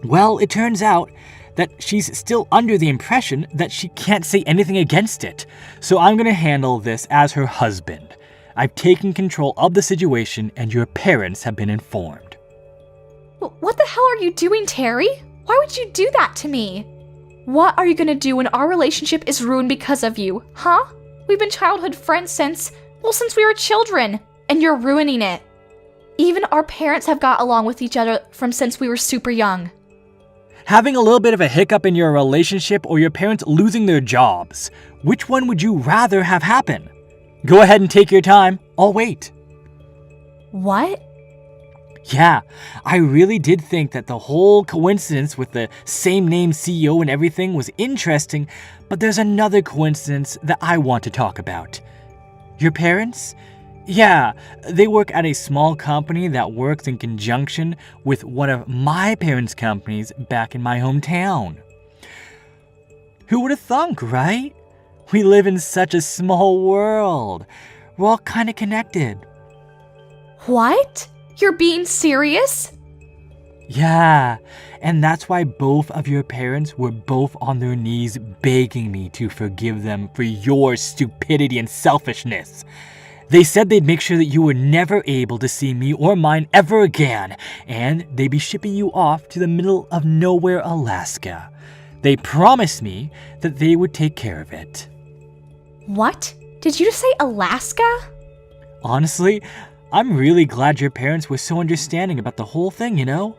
Well, it turns out that she's still under the impression that she can't say anything against it. So I'm gonna handle this as her husband. I've taken control of the situation and your parents have been informed. What the hell are you doing, Terry? Why would you do that to me? What are you gonna do when our relationship is ruined because of you, huh? We've been childhood friends since we were children, and you're ruining it. Even our parents have got along with each other from since we were super young. Having a little bit of a hiccup in your relationship or your parents losing their jobs, which one would you rather have happen? Go ahead and take your time. I'll wait. What? Yeah, I really did think that the whole coincidence with the same name CEO and everything was interesting, but there's another coincidence that I want to talk about. Your parents? Yeah, they work at a small company that works in conjunction with one of my parents' companies back in my hometown. Who would have thunk, right? We live in such a small world. We're all kind of connected. What? You're being serious? Yeah, and that's why both of your parents were both on their knees begging me to forgive them for your stupidity and selfishness. They said they'd make sure that you were never able to see me or mine ever again, and they'd be shipping you off to the middle of nowhere, Alaska. They promised me that they would take care of it. What? Did you just say Alaska? Honestly, I'm really glad your parents were so understanding about the whole thing, you know?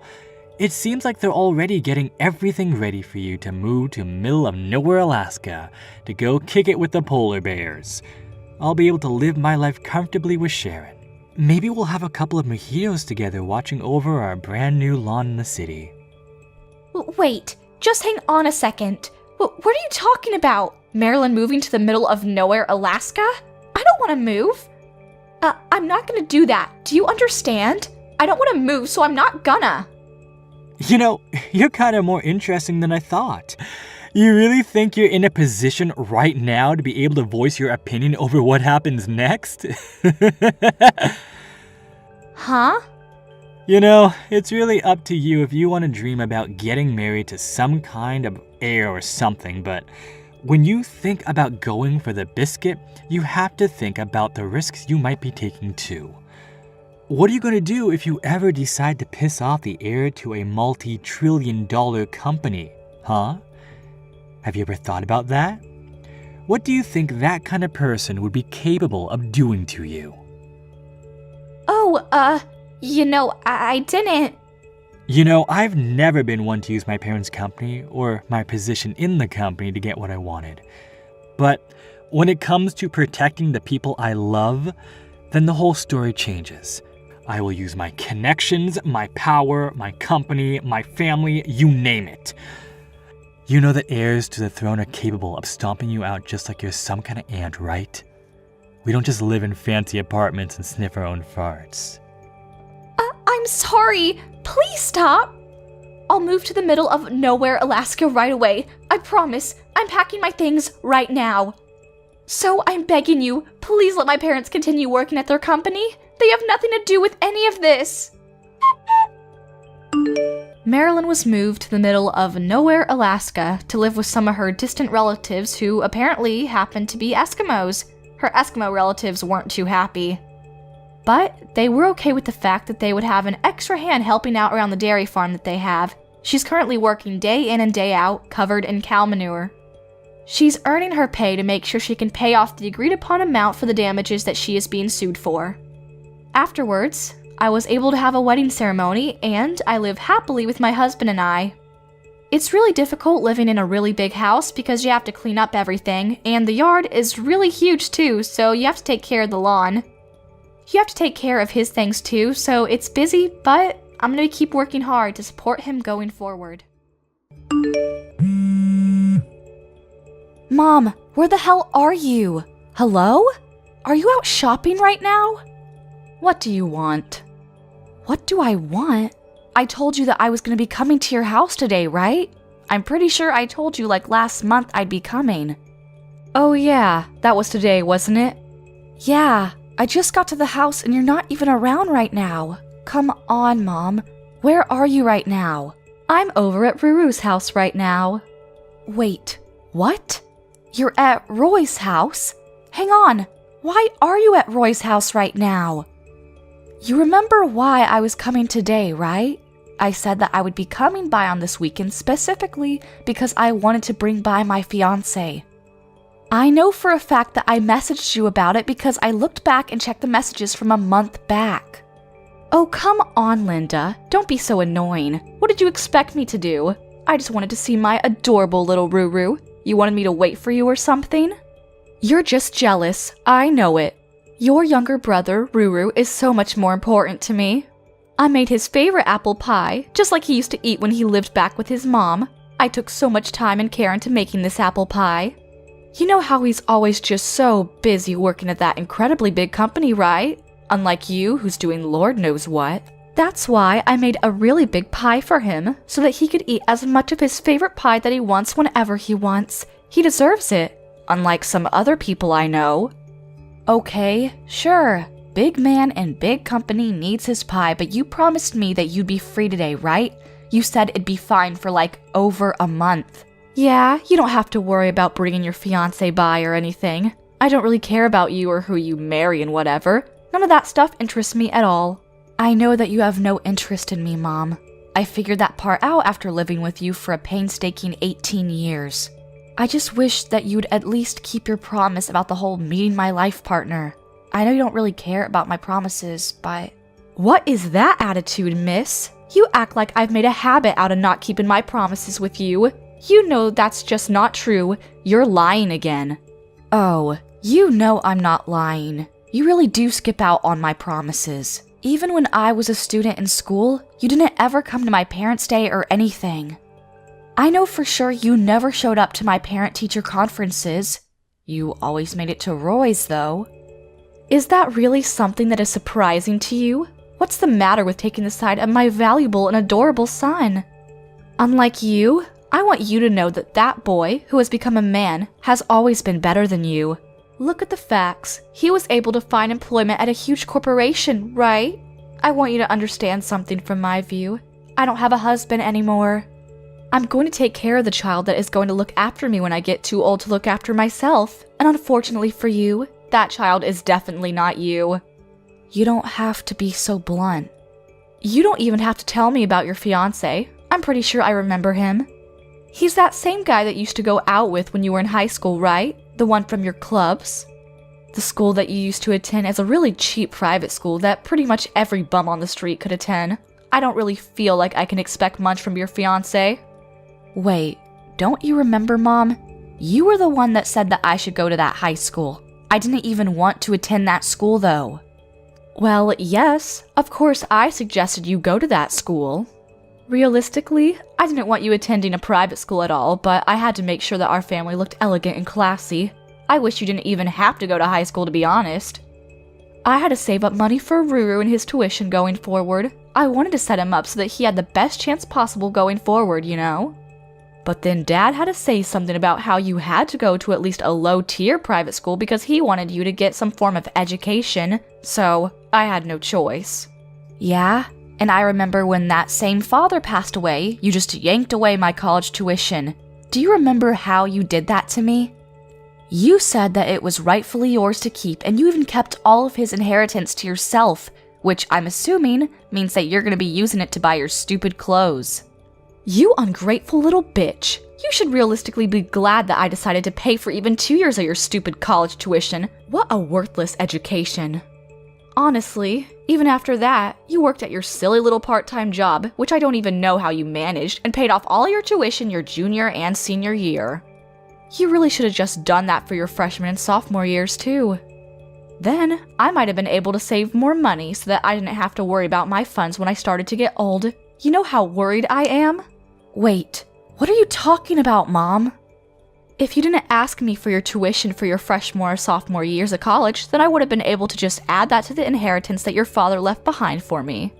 It seems like they're already getting everything ready for you to move to middle of nowhere, Alaska, to go kick it with the polar bears. I'll be able to live my life comfortably with Sharon. Maybe we'll have a couple of mojitos together watching over our brand new lawn in the city. Wait, just hang on a second. What are you talking about? Marilyn moving to the middle of nowhere, Alaska? I don't want to move. I'm not gonna do that. Do you understand? I don't want to move, so I'm not gonna. You know, you're kind of more interesting than I thought. You really think you're in a position right now to be able to voice your opinion over what happens next? Huh? You know, it's really up to you if you want to dream about getting married to some kind of heir or something, but when you think about going for the biscuit, you have to think about the risks you might be taking too. What are you going to do if you ever decide to piss off the heir to a multi-trillion-dollar company, huh? Have you ever thought about that? What do you think that kind of person would be capable of doing to you? Oh, I didn't. You know, I've never been one to use my parents' company or my position in the company to get what I wanted. But when it comes to protecting the people I love, then the whole story changes. I will use my connections, my power, my company, my family, you name it. You know that heirs to the throne are capable of stomping you out just like you're some kind of ant, right? We don't just live in fancy apartments and sniff our own farts. I'm sorry. Please stop. I'll move to the middle of nowhere, Alaska right away. I promise. I'm packing my things right now. So I'm begging you, please let my parents continue working at their company. They have nothing to do with any of this. Marilyn was moved to the middle of nowhere, Alaska, to live with some of her distant relatives who apparently happened to be Eskimos. Her Eskimo relatives weren't too happy. But they were okay with the fact that they would have an extra hand helping out around the dairy farm that they have. She's currently working day in and day out, covered in cow manure. She's earning her pay to make sure she can pay off the agreed upon amount for the damages that she is being sued for. Afterwards, I was able to have a wedding ceremony, and I live happily with my husband and I. It's really difficult living in a really big house because you have to clean up everything, and the yard is really huge too, so you have to take care of the lawn. You have to take care of his things too, so it's busy, but I'm gonna keep working hard to support him going forward. Mom, where the hell are you? Hello? Are you out shopping right now? What do you want? What do I want? I told you that I was going to be coming to your house today, right? I'm pretty sure I told you like last month I'd be coming. Oh yeah, that was today, wasn't it? Yeah, I just got to the house and you're not even around right now. Come on, Mom. Where are you right now? I'm over at Ruru's house right now. Wait, what? You're at Roy's house? Hang on, why are you at Roy's house right now? You remember why I was coming today, right? I said that I would be coming by on this weekend specifically because I wanted to bring by my fiancé. I know for a fact that I messaged you about it because I looked back and checked the messages from a month back. Oh, come on, Linda. Don't be so annoying. What did you expect me to do? I just wanted to see my adorable little Ruru. You wanted me to wait for you or something? You're just jealous. I know it. Your younger brother, Ruru, is so much more important to me. I made his favorite apple pie, just like he used to eat when he lived back with his mom. I took so much time and care into making this apple pie. You know how he's always just so busy working at that incredibly big company, right? Unlike you, who's doing Lord knows what. That's why I made a really big pie for him, so that he could eat as much of his favorite pie that he wants whenever he wants. He deserves it, unlike some other people I know. Okay, sure. Big man and big company needs his pie, but you promised me that you'd be free today, right? You said it'd be fine for like over a month. Yeah, you don't have to worry about bringing your fiancé by or anything. I don't really care about you or who you marry and whatever. None of that stuff interests me at all. I know that you have no interest in me, Mom. I figured that part out after living with you for a painstaking 18 years. I just wish that you'd at least keep your promise about the whole meeting my life partner. I know you don't really care about my promises, but... What is that attitude, miss? You act like I've made a habit out of not keeping my promises with you. You know that's just not true. You're lying again. Oh, you know I'm not lying. You really do skip out on my promises. Even when I was a student in school, you didn't ever come to my parents' day or anything. I know for sure you never showed up to my parent-teacher conferences. You always made it to Roy's, though. Is that really something that is surprising to you? What's the matter with taking the side of my valuable and adorable son? Unlike you, I want you to know that that boy, who has become a man, has always been better than you. Look at the facts. He was able to find employment at a huge corporation, right? I want you to understand something from my view. I don't have a husband anymore. I'm going to take care of the child that is going to look after me when I get too old to look after myself. And unfortunately for you, that child is definitely not you. You don't have to be so blunt. You don't even have to tell me about your fiancé. I'm pretty sure I remember him. He's that same guy that you used to go out with when you were in high school, right? The one from your clubs? The school that you used to attend is a really cheap private school that pretty much every bum on the street could attend. I don't really feel like I can expect much from your fiancé. Wait, don't you remember, Mom? You were the one that said that I should go to that high school. I didn't even want to attend that school, though. Well, yes, of course I suggested you go to that school. Realistically, I didn't want you attending a private school at all, but I had to make sure that our family looked elegant and classy. I wish you didn't even have to go to high school, to be honest. I had to save up money for Ruru and his tuition going forward. I wanted to set him up so that he had the best chance possible going forward, you know? But then Dad had to say something about how you had to go to at least a low-tier private school because he wanted you to get some form of education, so I had no choice. Yeah, and I remember when that same father passed away, you just yanked away my college tuition. Do you remember how you did that to me? You said that it was rightfully yours to keep, and you even kept all of his inheritance to yourself, which I'm assuming means that you're going to be using it to buy your stupid clothes. You ungrateful little bitch. You should realistically be glad that I decided to pay for even 2 years of your stupid college tuition. What a worthless education. Honestly, even after that, you worked at your silly little part-time job, which I don't even know how you managed, and paid off all your tuition your junior and senior year. You really should have just done that for your freshman and sophomore years too. Then, I might have been able to save more money so that I didn't have to worry about my funds when I started to get old. You know how worried I am? Wait, what are you talking about, Mom? If you didn't ask me for your tuition for your freshman or sophomore years of college, then I would have been able to just add that to the inheritance that your father left behind for me.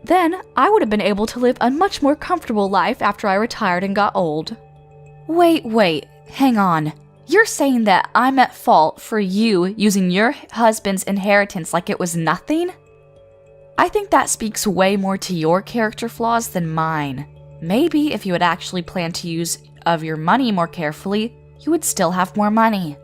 Then, I would have been able to live a much more comfortable life after I retired and got old. Wait, hang on. You're saying that I'm at fault for you using your husband's inheritance like it was nothing? I think that speaks way more to your character flaws than mine. Maybe if you had actually planned to use of your money more carefully, you would still have more money.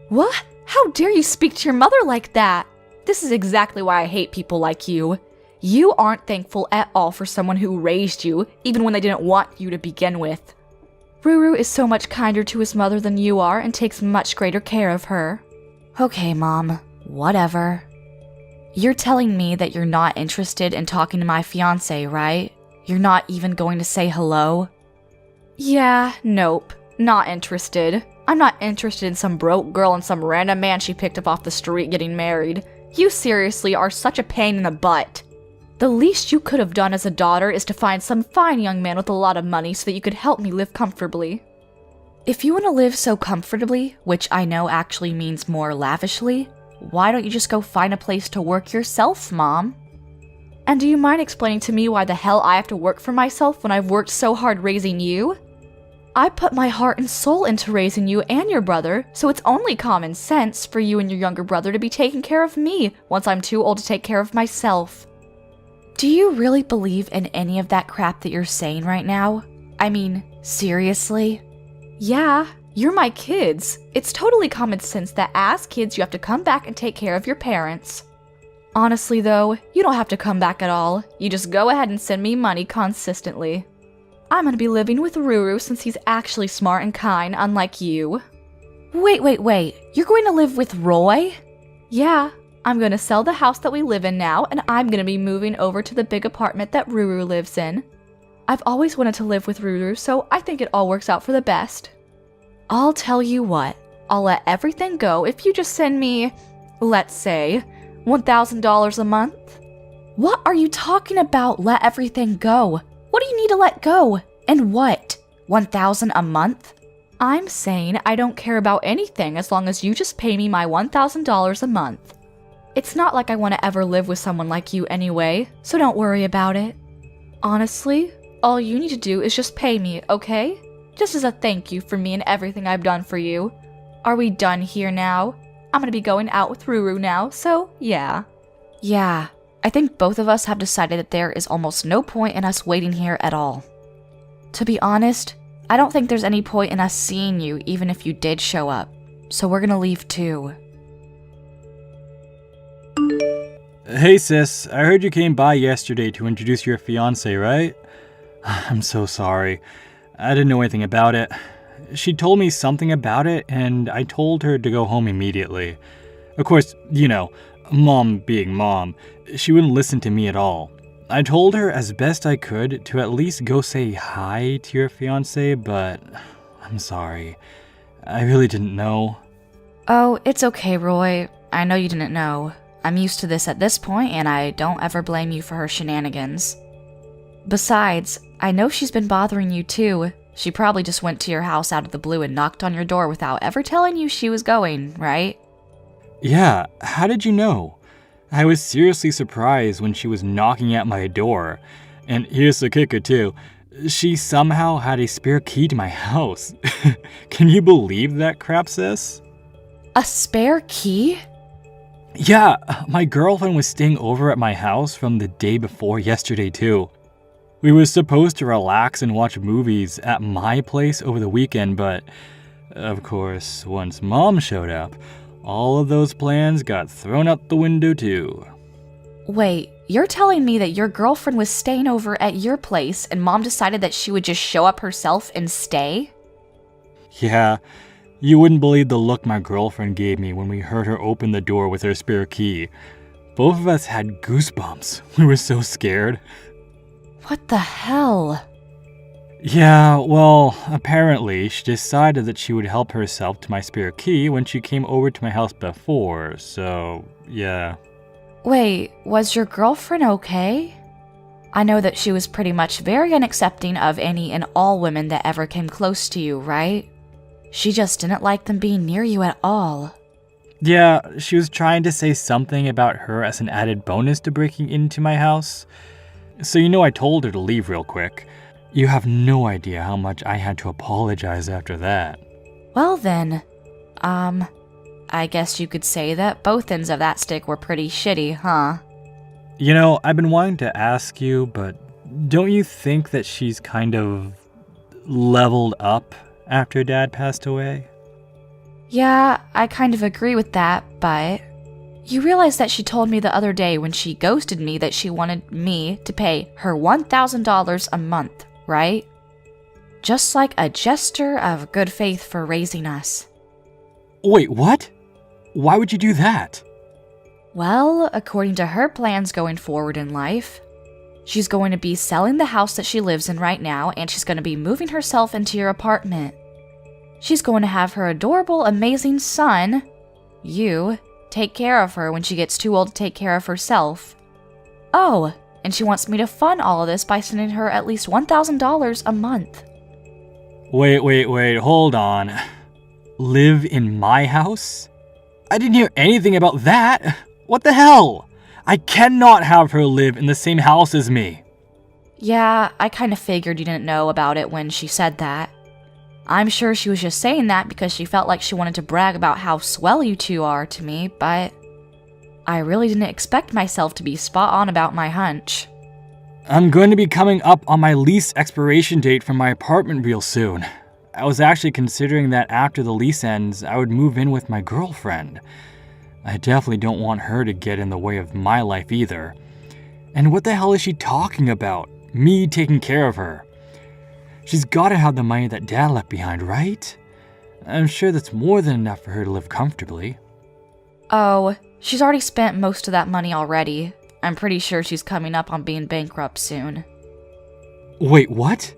What? How dare you speak to your mother like that? This is exactly why I hate people like you. You aren't thankful at all for someone who raised you, even when they didn't want you to begin with. Ruru is so much kinder to his mother than you are and takes much greater care of her. Okay, Mom. Whatever. You're telling me that you're not interested in talking to my fiancé, right? You're not even going to say hello? Yeah, nope. Not interested. I'm not interested in some broke girl and some random man she picked up off the street getting married. You seriously are such a pain in the butt. The least you could have done as a daughter is to find some fine young man with a lot of money so that you could help me live comfortably. If you want to live so comfortably, which I know actually means more lavishly, why don't you just go find a place to work yourself, Mom? And do you mind explaining to me why the hell I have to work for myself when I've worked so hard raising you? I put my heart and soul into raising you and your brother, so it's only common sense for you and your younger brother to be taking care of me once I'm too old to take care of myself. Do you really believe in any of that crap that you're saying right now? I mean, seriously? Yeah, you're my kids. It's totally common sense that as kids you have to come back and take care of your parents. Honestly though, you don't have to come back at all. You just go ahead and send me money consistently. I'm gonna be living with Ruru since he's actually smart and kind, unlike you. Wait, you're going to live with Roy? Yeah, I'm gonna sell the house that we live in now, and I'm gonna be moving over to the big apartment that Ruru lives in. I've always wanted to live with Ruru, so I think it all works out for the best. I'll tell you what, I'll let everything go if you just send me, let's say, $1,000 a month. What are you talking about, let everything go? What do you need to let go? And what? $1,000 a month? I'm saying I don't care about anything as long as you just pay me my $1,000 a month. It's not like I want to ever live with someone like you anyway, so don't worry about it. Honestly, all you need to do is just pay me, okay? Just as a thank you for me and everything I've done for you. Are we done here now? I'm gonna be going out with Ruru now, so yeah. Yeah, I think both of us have decided that there is almost no point in us waiting here at all. To be honest, I don't think there's any point in us seeing you even if you did show up, so we're gonna leave too. Hey sis, I heard you came by yesterday to introduce your fiancé, right? I'm so sorry. I didn't know anything about it. She told me something about it, and I told her to go home immediately. Of course, you know, Mom being Mom, she wouldn't listen to me at all. I told her as best I could to at least go say hi to your fiancé, but I'm sorry. I really didn't know. Oh, it's okay, Roy. I know you didn't know. I'm used to this at this point, and I don't ever blame you for her shenanigans. Besides, I know she's been bothering you too. She probably just went to your house out of the blue and knocked on your door without ever telling you she was going, right? Yeah, how did you know? I was seriously surprised when she was knocking at my door. And here's the kicker too. She somehow had a spare key to my house. Can you believe that crap, sis? A spare key? Yeah, my girlfriend was staying over at my house from the day before yesterday too. We were supposed to relax and watch movies at my place over the weekend, but of course, once Mom showed up, all of those plans got thrown out the window too. Wait, you're telling me that your girlfriend was staying over at your place and Mom decided that she would just show up herself and stay? Yeah, you wouldn't believe the look my girlfriend gave me when we heard her open the door with her spare key. Both of us had goosebumps. We were so scared. What the hell? Yeah, well, apparently she decided that she would help herself to my spare key when she came over to my house before, so yeah. Wait, was your girlfriend okay? I know that she was pretty much very unaccepting of any and all women that ever came close to you, right? She just didn't like them being near you at all. Yeah, she was trying to say something about her as an added bonus to breaking into my house. So I told her to leave real quick. You have no idea how much I had to apologize after that. Well then, I guess you could say that both ends of that stick were pretty shitty, huh? I've been wanting to ask you, but don't you think that she's kind of leveled up after Dad passed away? Yeah, I kind of agree with that, but you realize that she told me the other day when she ghosted me that she wanted me to pay her $1,000 a month, right? Just like a gesture of good faith for raising us. Wait, what? Why would you do that? Well, according to her plans going forward in life, she's going to be selling the house that she lives in right now, and she's going to be moving herself into your apartment. She's going to have her adorable, amazing son, you, take care of her when she gets too old to take care of herself. Oh, and she wants me to fund all of this by sending her at least $1,000 a month. Wait, hold on. Live in my house? I didn't hear anything about that. What the hell? I cannot have her live in the same house as me. Yeah, I kind of figured you didn't know about it when she said that. I'm sure she was just saying that because she felt like she wanted to brag about how swell you two are to me, but I really didn't expect myself to be spot on about my hunch. I'm going to be coming up on my lease expiration date for my apartment real soon. I was actually considering that after the lease ends, I would move in with my girlfriend. I definitely don't want her to get in the way of my life either. And what the hell is she talking about? Me taking care of her? She's gotta have the money that Dad left behind, right? I'm sure that's more than enough for her to live comfortably. Oh, she's already spent most of that money already. I'm pretty sure she's coming up on being bankrupt soon. Wait, what?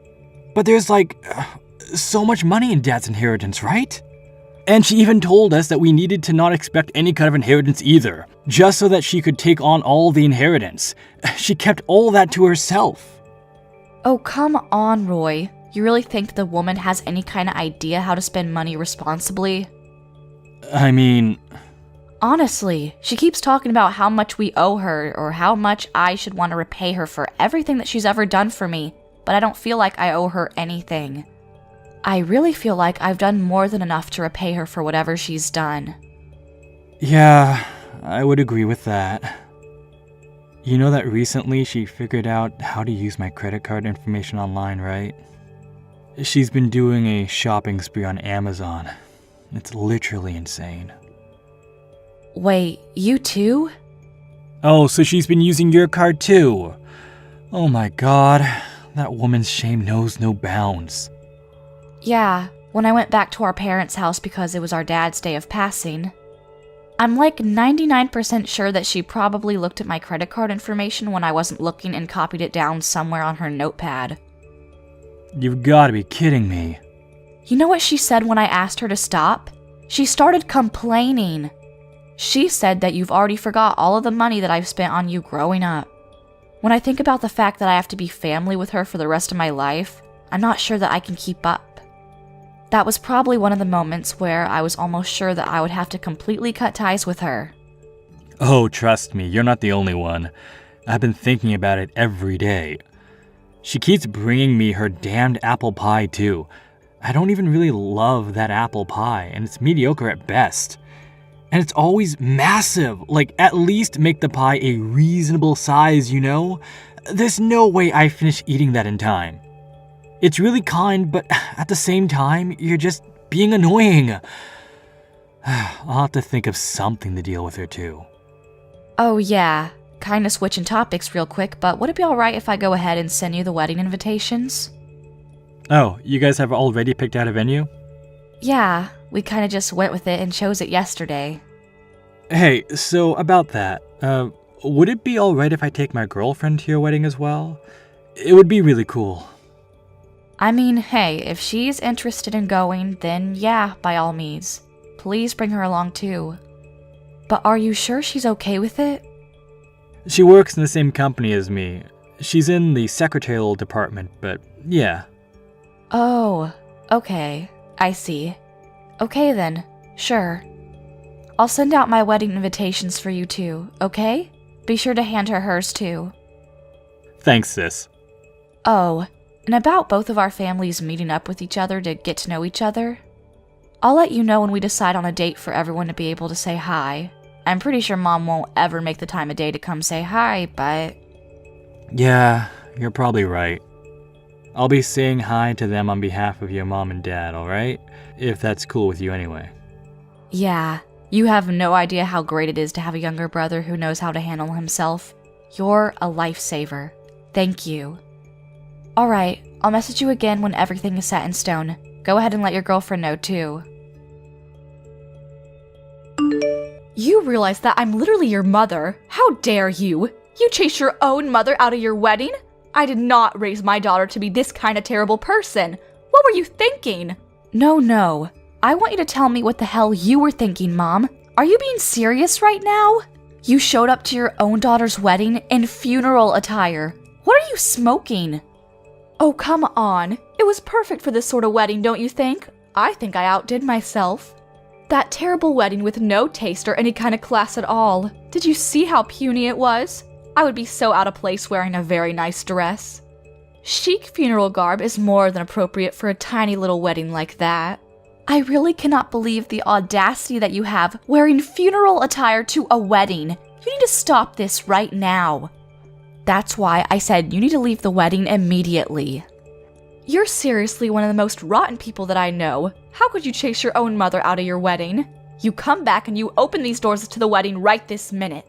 But there's so much money in Dad's inheritance, right? And she even told us that we needed to not expect any kind of inheritance either, just so that she could take on all the inheritance. She kept all that to herself. Oh, come on, Roy. You really think the woman has any kind of idea how to spend money responsibly? I mean... Honestly, she keeps talking about how much we owe her or how much I should want to repay her for everything that she's ever done for me, but I don't feel like I owe her anything. I really feel like I've done more than enough to repay her for whatever she's done. Yeah, I would agree with that. You know that recently she figured out how to use my credit card information online, right? She's been doing a shopping spree on Amazon. It's literally insane. Wait, you too? Oh, so she's been using your card too? Oh my god, that woman's shame knows no bounds. Yeah, when I went back to our parents' house because it was our dad's day of passing, I'm 99% sure that she probably looked at my credit card information when I wasn't looking and copied it down somewhere on her notepad. You've gotta be kidding me. You know what she said when I asked her to stop? She started complaining. She said that you've already forgot all of the money that I've spent on you growing up. When I think about the fact that I have to be family with her for the rest of my life, I'm not sure that I can keep up. That was probably one of the moments where I was almost sure that I would have to completely cut ties with her. Oh, trust me, you're not the only one. I've been thinking about it every day. She keeps bringing me her damned apple pie, too. I don't even really love that apple pie, and it's mediocre at best. And it's always massive. At least make the pie a reasonable size, you know? There's no way I finish eating that in time. It's really kind, but at the same time, you're just being annoying. I'll have to think of something to deal with her, too. Oh yeah, kinda switching topics real quick, but would it be alright if I go ahead and send you the wedding invitations? Oh, you guys have already picked out a venue? Yeah, we kinda just went with it and chose it yesterday. Hey, so about that, would it be alright if I take my girlfriend to your wedding as well? It would be really cool. I mean, hey, if she's interested in going, then yeah, by all means. Please bring her along too. But are you sure she's okay with it? She works in the same company as me. She's in the secretarial department, but yeah. Oh, okay. I see. Okay then, sure. I'll send out my wedding invitations for you too, okay? Be sure to hand her hers too. Thanks, sis. Oh, and about both of our families meeting up with each other to get to know each other. I'll let you know when we decide on a date for everyone to be able to say hi. I'm pretty sure Mom won't ever make the time of day to come say hi, but... Yeah, you're probably right. I'll be saying hi to them on behalf of your mom and dad, alright? If that's cool with you anyway. Yeah, you have no idea how great it is to have a younger brother who knows how to handle himself. You're a lifesaver. Thank you. Alright, I'll message you again when everything is set in stone. Go ahead and let your girlfriend know too. You realize that I'm literally your mother. How dare you? You chased your own mother out of your wedding? I did not raise my daughter to be this kind of terrible person. What were you thinking? No. I want you to tell me what the hell you were thinking, Mom. Are you being serious right now? You showed up to your own daughter's wedding in funeral attire. What are you smoking? Oh, come on. It was perfect for this sort of wedding, don't you think? I think I outdid myself. That terrible wedding with no taste or any kind of class at all. Did you see how puny it was? I would be so out of place wearing a very nice dress. Chic funeral garb is more than appropriate for a tiny little wedding like that. I really cannot believe the audacity that you have wearing funeral attire to a wedding. You need to stop this right now. That's why I said you need to leave the wedding immediately. You're seriously one of the most rotten people that I know. How could you chase your own mother out of your wedding? You come back and you open these doors to the wedding right this minute.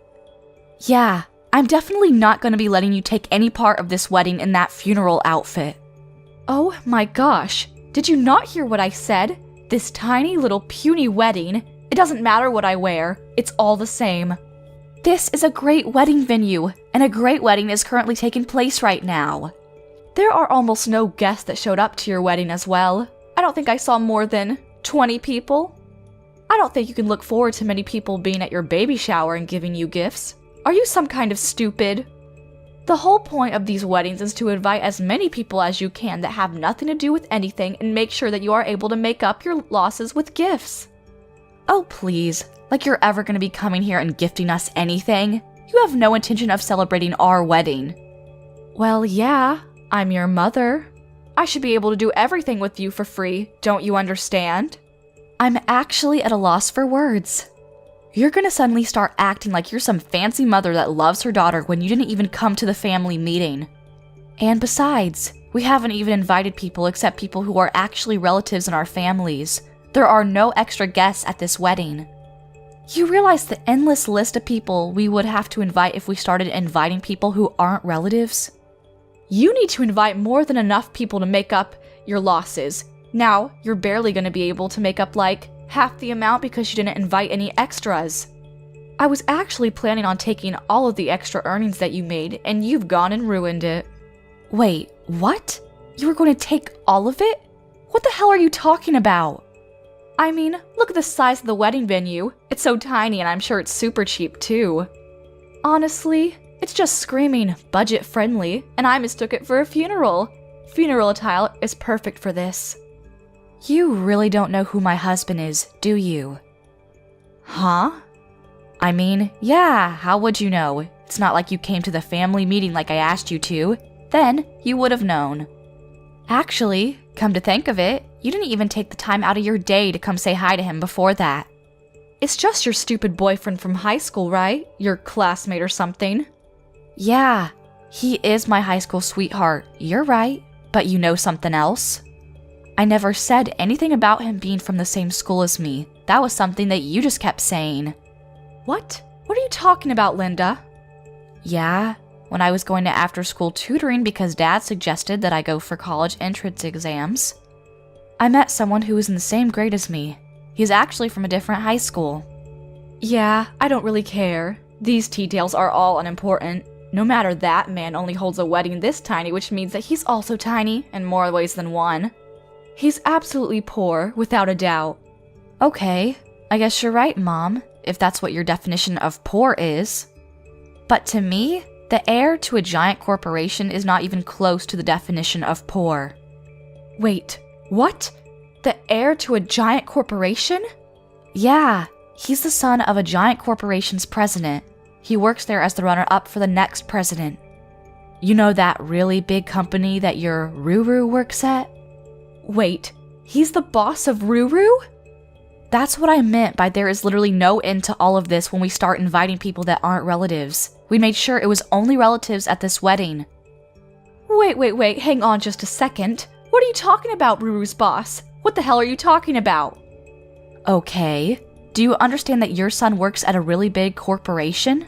Yeah, I'm definitely not going to be letting you take any part of this wedding in that funeral outfit. Oh my gosh, did you not hear what I said? This tiny little puny wedding, it doesn't matter what I wear, it's all the same. This is a great wedding venue, and a great wedding is currently taking place right now. There are almost no guests that showed up to your wedding as well. I don't think I saw more than 20 people. I don't think you can look forward to many people being at your baby shower and giving you gifts. Are you some kind of stupid? The whole point of these weddings is to invite as many people as you can that have nothing to do with anything and make sure that you are able to make up your losses with gifts. Oh please, like you're ever going to be coming here and gifting us anything? You have no intention of celebrating our wedding. Well, yeah, I'm your mother. I should be able to do everything with you for free, don't you understand? I'm actually at a loss for words. You're gonna suddenly start acting like you're some fancy mother that loves her daughter when you didn't even come to the family meeting. And besides, we haven't even invited people except people who are actually relatives in our families. There are no extra guests at this wedding. You realize the endless list of people we would have to invite if we started inviting people who aren't relatives? You need to invite more than enough people to make up your losses. Now, you're barely gonna be able to make up like half the amount because you didn't invite any extras. I was actually planning on taking all of the extra earnings that you made, and you've gone and ruined it. Wait, what? You were going to take all of it? What the hell are you talking about? I mean, look at the size of the wedding venue. It's so tiny and I'm sure it's super cheap too. Honestly, it's just screaming budget friendly, and I mistook it for a funeral. Funeral attire is perfect for this. You really don't know who my husband is, do you? Huh? I mean, yeah, how would you know? It's not like you came to the family meeting like I asked you to. Then, you would have known. Actually, come to think of it, you didn't even take the time out of your day to come say hi to him before that. It's just your stupid boyfriend from high school, right? Your classmate or something. Yeah, he is my high school sweetheart, you're right. But you know something else? I never said anything about him being from the same school as me. That was something that you just kept saying. What? What are you talking about, Linda? Yeah, when I was going to after-school tutoring because Dad suggested that I go for college entrance exams, I met someone who was in the same grade as me. He's actually from a different high school. Yeah, I don't really care. These details are all unimportant. No matter, that man only holds a wedding this tiny, which means that he's also tiny in more ways than one. He's absolutely poor, without a doubt. Okay, I guess you're right, Mom, if that's what your definition of poor is. But to me, the heir to a giant corporation is not even close to the definition of poor. Wait, what? The heir to a giant corporation? Yeah, he's the son of a giant corporation's president. He works there as the runner-up for the next president. You know that really big company that your Ruru works at? Wait, he's the boss of Ruru? That's what I meant by there is literally no end to all of this when we start inviting people that aren't relatives. We made sure it was only relatives at this wedding. Wait, hang on just a second. What are you talking about, Ruru's boss? What the hell are you talking about? Okay, do you understand that your son works at a really big corporation?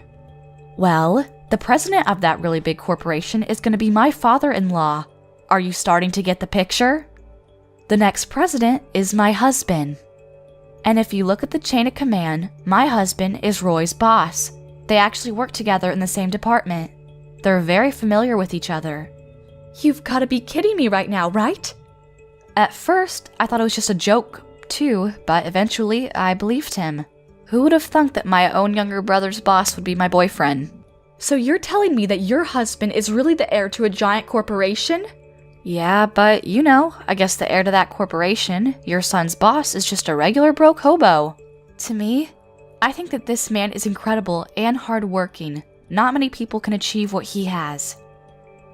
Well, the president of that really big corporation is going to be my father-in-law. Are you starting to get the picture? The next president is my husband. And if you look at the chain of command, my husband is Roy's boss. They actually work together in the same department. They're very familiar with each other. You've got to be kidding me right now, right? At first, I thought it was just a joke, too, but eventually I believed him. Who would have thunk that my own younger brother's boss would be my boyfriend? So you're telling me that your husband is really the heir to a giant corporation? Yeah, but you know, I guess the heir to that corporation, your son's boss, is just a regular broke hobo. To me, I think that this man is incredible and hardworking. Not many people can achieve what he has.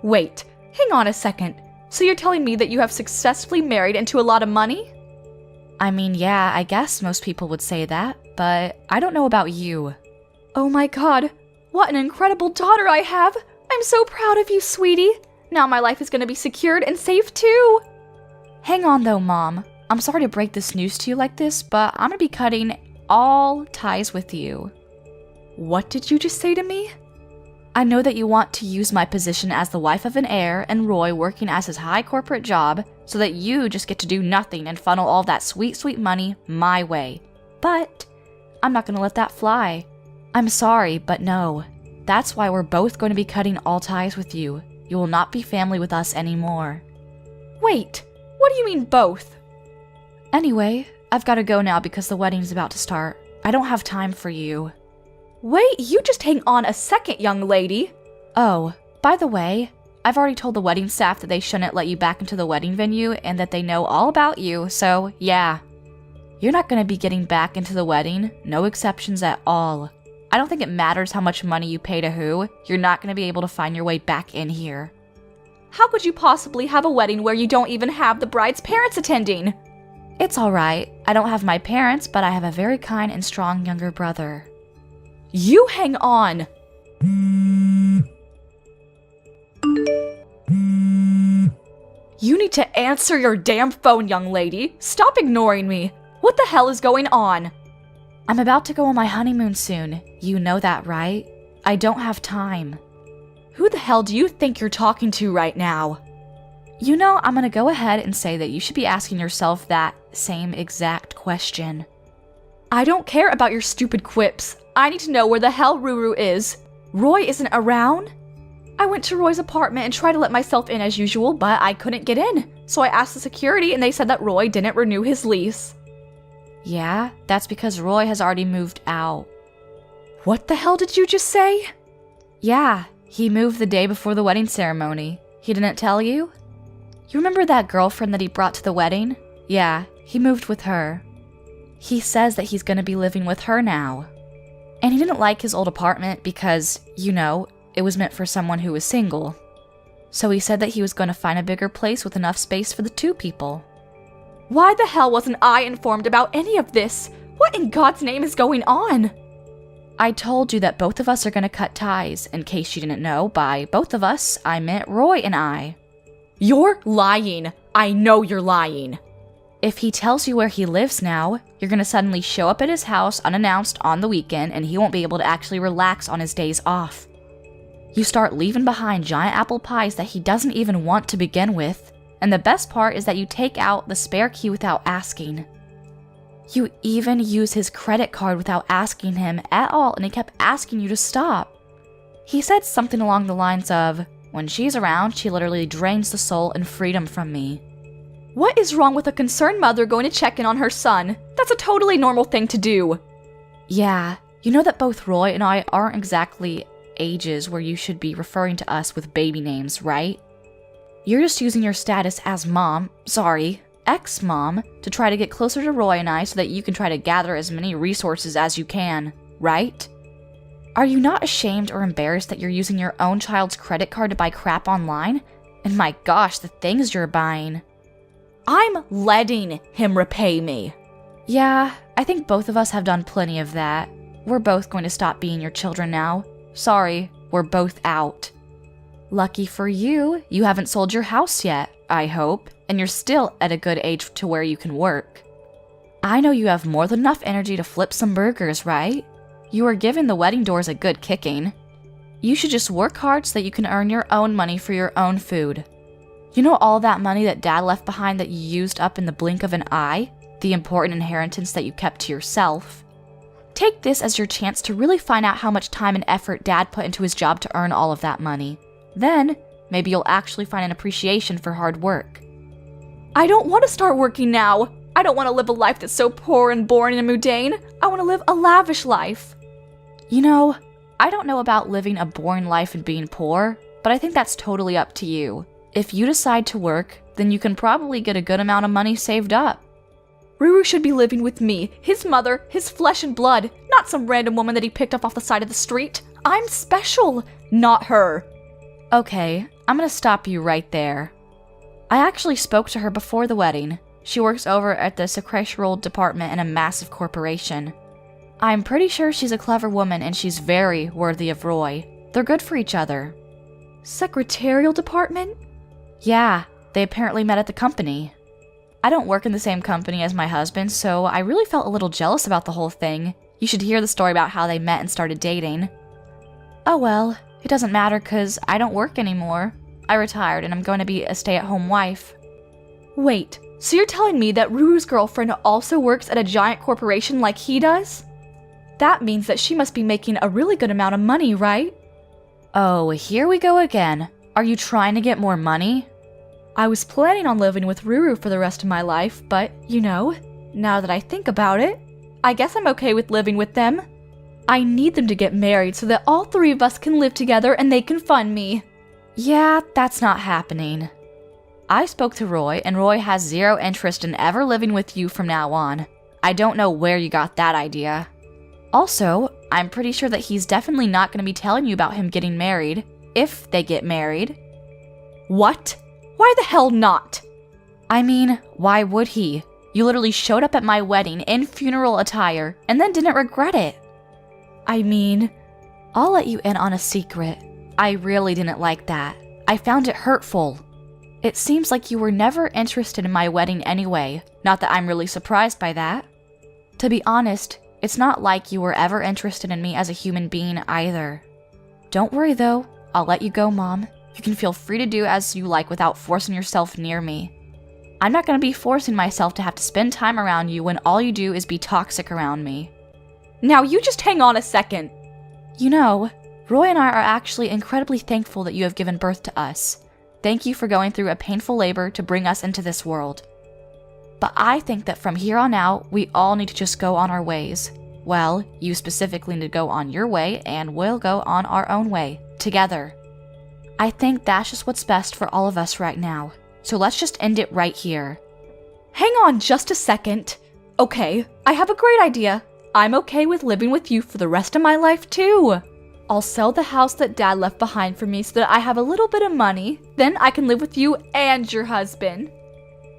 Wait, hang on a second. So you're telling me that you have successfully married into a lot of money? I mean, yeah, I guess most people would say that, but I don't know about you. Oh my god, what an incredible daughter I have! I'm so proud of you, sweetie! Now my life is gonna be secured and safe too! Hang on though, Mom. I'm sorry to break this news to you like this, but I'm gonna be cutting all ties with you. What did you just say to me? I know that you want to use my position as the wife of an heir and Roy working as his high corporate job so that you just get to do nothing and funnel all that sweet, sweet money my way. But I'm not going to let that fly. I'm sorry, but no. That's why we're both going to be cutting all ties with you. You will not be family with us anymore. Wait, what do you mean both? Anyway, I've got to go now because the wedding's about to start. I don't have time for you. Wait, you just hang on a second, young lady. Oh, by the way, I've already told the wedding staff that they shouldn't let you back into the wedding venue and that they know all about you, so yeah. You're not going to be getting back into the wedding, no exceptions at all. I don't think it matters how much money you pay to who, you're not going to be able to find your way back in here. How could you possibly have a wedding where you don't even have the bride's parents attending? It's alright, I don't have my parents, but I have a very kind and strong younger brother. You hang on! You need to answer your damn phone, young lady! Stop ignoring me! What the hell is going on? I'm about to go on my honeymoon soon. You know that, right? I don't have time. Who the hell do you think you're talking to right now? You know, I'm gonna go ahead and say that you should be asking yourself that same exact question. I don't care about your stupid quips. I need to know where the hell Ruru is. Roy isn't around? I went to Roy's apartment and tried to let myself in as usual, but I couldn't get in. So I asked the security and they said that Roy didn't renew his lease. Yeah, that's because Roy has already moved out. What the hell did you just say? Yeah, he moved the day before the wedding ceremony. He didn't tell you? You remember that girlfriend that he brought to the wedding? Yeah, he moved with her. He says that he's gonna be living with her now. And he didn't like his old apartment because, you know, it was meant for someone who was single. So he said that he was going to find a bigger place with enough space for the two people. Why the hell wasn't I informed about any of this? What in God's name is going on? I told you that both of us are going to cut ties. In case you didn't know, by both of us, I meant Roy and I. You're lying. I know you're lying. If he tells you where he lives now, you're going to suddenly show up at his house unannounced on the weekend and he won't be able to actually relax on his days off. You start leaving behind giant apple pies that he doesn't even want to begin with, and the best part is that you take out the spare key without asking. You even use his credit card without asking him at all, and he kept asking you to stop. He said something along the lines of, "When she's around, she literally drains the soul and freedom from me." What is wrong with a concerned mother going to check in on her son? That's a totally normal thing to do. Yeah, you know that both Roy and I aren't exactly ages where you should be referring to us with baby names, right? You're just using your status as ex-mom, to try to get closer to Roy and I so that you can try to gather as many resources as you can, right? Are you not ashamed or embarrassed that you're using your own child's credit card to buy crap online? And my gosh, the things you're buying. I'm letting him repay me. Yeah, I think both of us have done plenty of that. We're both going to stop being your children now. Sorry, we're both out. Lucky for you, you haven't sold your house yet, I hope, and you're still at a good age to where you can work. I know you have more than enough energy to flip some burgers, right? You are giving the wedding doors a good kicking. You should just work hard so that you can earn your own money for your own food. You know all that money that Dad left behind that you used up in the blink of an eye? The important inheritance that you kept to yourself? Take this as your chance to really find out how much time and effort Dad put into his job to earn all of that money. Then, maybe you'll actually find an appreciation for hard work. I don't want to start working now. I don't want to live a life that's so poor and boring and mundane. I want to live a lavish life. You know, I don't know about living a boring life and being poor, but I think that's totally up to you. If you decide to work, then you can probably get a good amount of money saved up. Ruru should be living with me, his mother, his flesh and blood, not some random woman that he picked up off the side of the street. I'm special, not her. Okay, I'm gonna stop you right there. I actually spoke to her before the wedding. She works over at the secretarial department in a massive corporation. I'm pretty sure she's a clever woman and she's very worthy of Roy. They're good for each other. Secretarial department? Yeah, they apparently met at the company. I don't work in the same company as my husband, so I really felt a little jealous about the whole thing. You should hear the story about how they met and started dating. Oh well, it doesn't matter because I don't work anymore. I retired and I'm going to be a stay-at-home wife. Wait, so you're telling me that Ruru's girlfriend also works at a giant corporation like he does? That means that she must be making a really good amount of money, right? Oh, here we go again. Are you trying to get more money? I was planning on living with Ruru for the rest of my life, but, you know, now that I think about it, I guess I'm okay with living with them. I need them to get married so that all three of us can live together and they can fund me. Yeah, that's not happening. I spoke to Roy, and Roy has zero interest in ever living with you from now on. I don't know where you got that idea. Also, I'm pretty sure that he's definitely not going to be telling you about him getting married, if they get married. What? Why the hell not? I mean, why would he? You literally showed up at my wedding in funeral attire and then didn't regret it. I mean, I'll let you in on a secret. I really didn't like that. I found it hurtful. It seems like you were never interested in my wedding anyway. Not that I'm really surprised by that. To be honest, it's not like you were ever interested in me as a human being either. Don't worry though, I'll let you go, Mom. You can feel free to do as you like without forcing yourself near me. I'm not going to be forcing myself to have to spend time around you when all you do is be toxic around me. Now you just hang on a second. You know, Roy and I are actually incredibly thankful that you have given birth to us. Thank you for going through a painful labor to bring us into this world. But I think that from here on out, we all need to just go on our ways. Well, you specifically need to go on your way, and we'll go on our own way, together. I think that's just what's best for all of us right now. So let's just end it right here. Hang on just a second. Okay, I have a great idea. I'm okay with living with you for the rest of my life too. I'll sell the house that Dad left behind for me so that I have a little bit of money. Then I can live with you and your husband.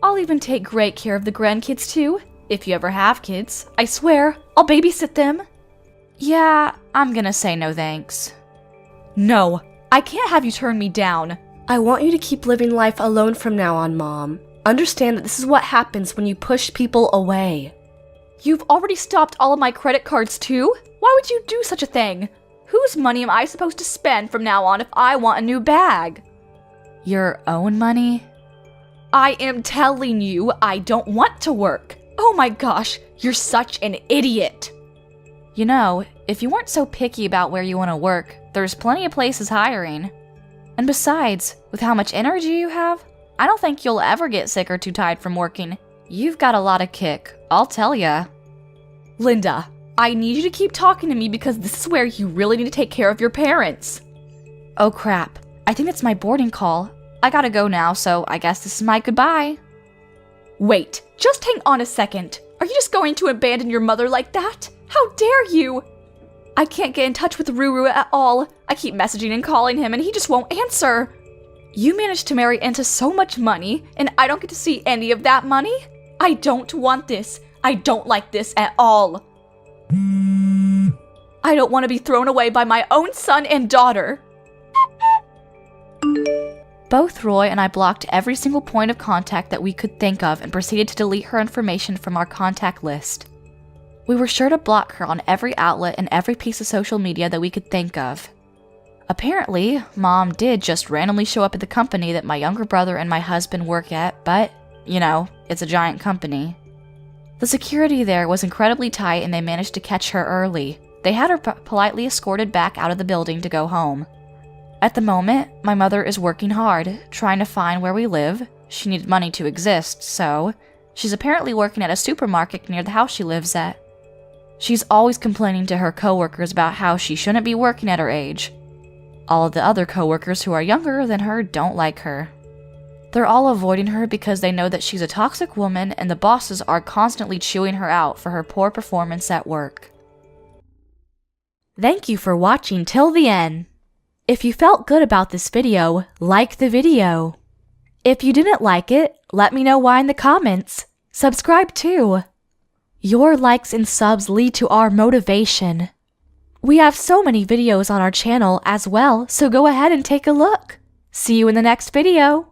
I'll even take great care of the grandkids too. If you ever have kids, I swear, I'll babysit them. Yeah, I'm gonna say no thanks. No, I can't have you turn me down. I want you to keep living life alone from now on, Mom. Understand that this is what happens when you push people away. You've already stopped all of my credit cards too? Why would you do such a thing? Whose money am I supposed to spend from now on if I want a new bag? Your own money? I am telling you, I don't want to work. Oh Oh my gosh, you're such an idiot! You know, if you weren't so picky about where you want to work, there's plenty of places hiring. And besides, with how much energy you have, I don't think you'll ever get sick or too tired from working. You've got a lot of kick, I'll tell ya. Linda, I need you to keep talking to me because this is where you really need to take care of your parents. Oh crap, I think it's my boarding call. I gotta go now, so I guess this is my goodbye. Wait, just hang on a second. Are you just going to abandon your mother like that? How dare you! I can't get in touch with Ruru at all. I keep messaging and calling him and he just won't answer. You managed to marry into so much money and I don't get to see any of that money? I don't want this. I don't like this at all. I don't want to be thrown away by my own son and daughter. Both Roy and I blocked every single point of contact that we could think of and proceeded to delete her information from our contact list. We were sure to block her on every outlet and every piece of social media that we could think of. Apparently, Mom did just randomly show up at the company that my younger brother and my husband work at, but, you know, it's a giant company. The security there was incredibly tight and they managed to catch her early. They had her politely escorted back out of the building to go home. At the moment, my mother is working hard, trying to find where we live. She needed money to exist, so she's apparently working at a supermarket near the house she lives at. She's always complaining to her coworkers about how she shouldn't be working at her age. All of the other coworkers who are younger than her don't like her. They're all avoiding her because they know that she's a toxic woman and the bosses are constantly chewing her out for her poor performance at work. Thank you for watching till the end. If you felt good about this video, like the video. If you didn't like it, let me know why in the comments. Subscribe too. Your likes and subs lead to our motivation. We have so many videos on our channel as well, so go ahead and take a look. See you in the next video.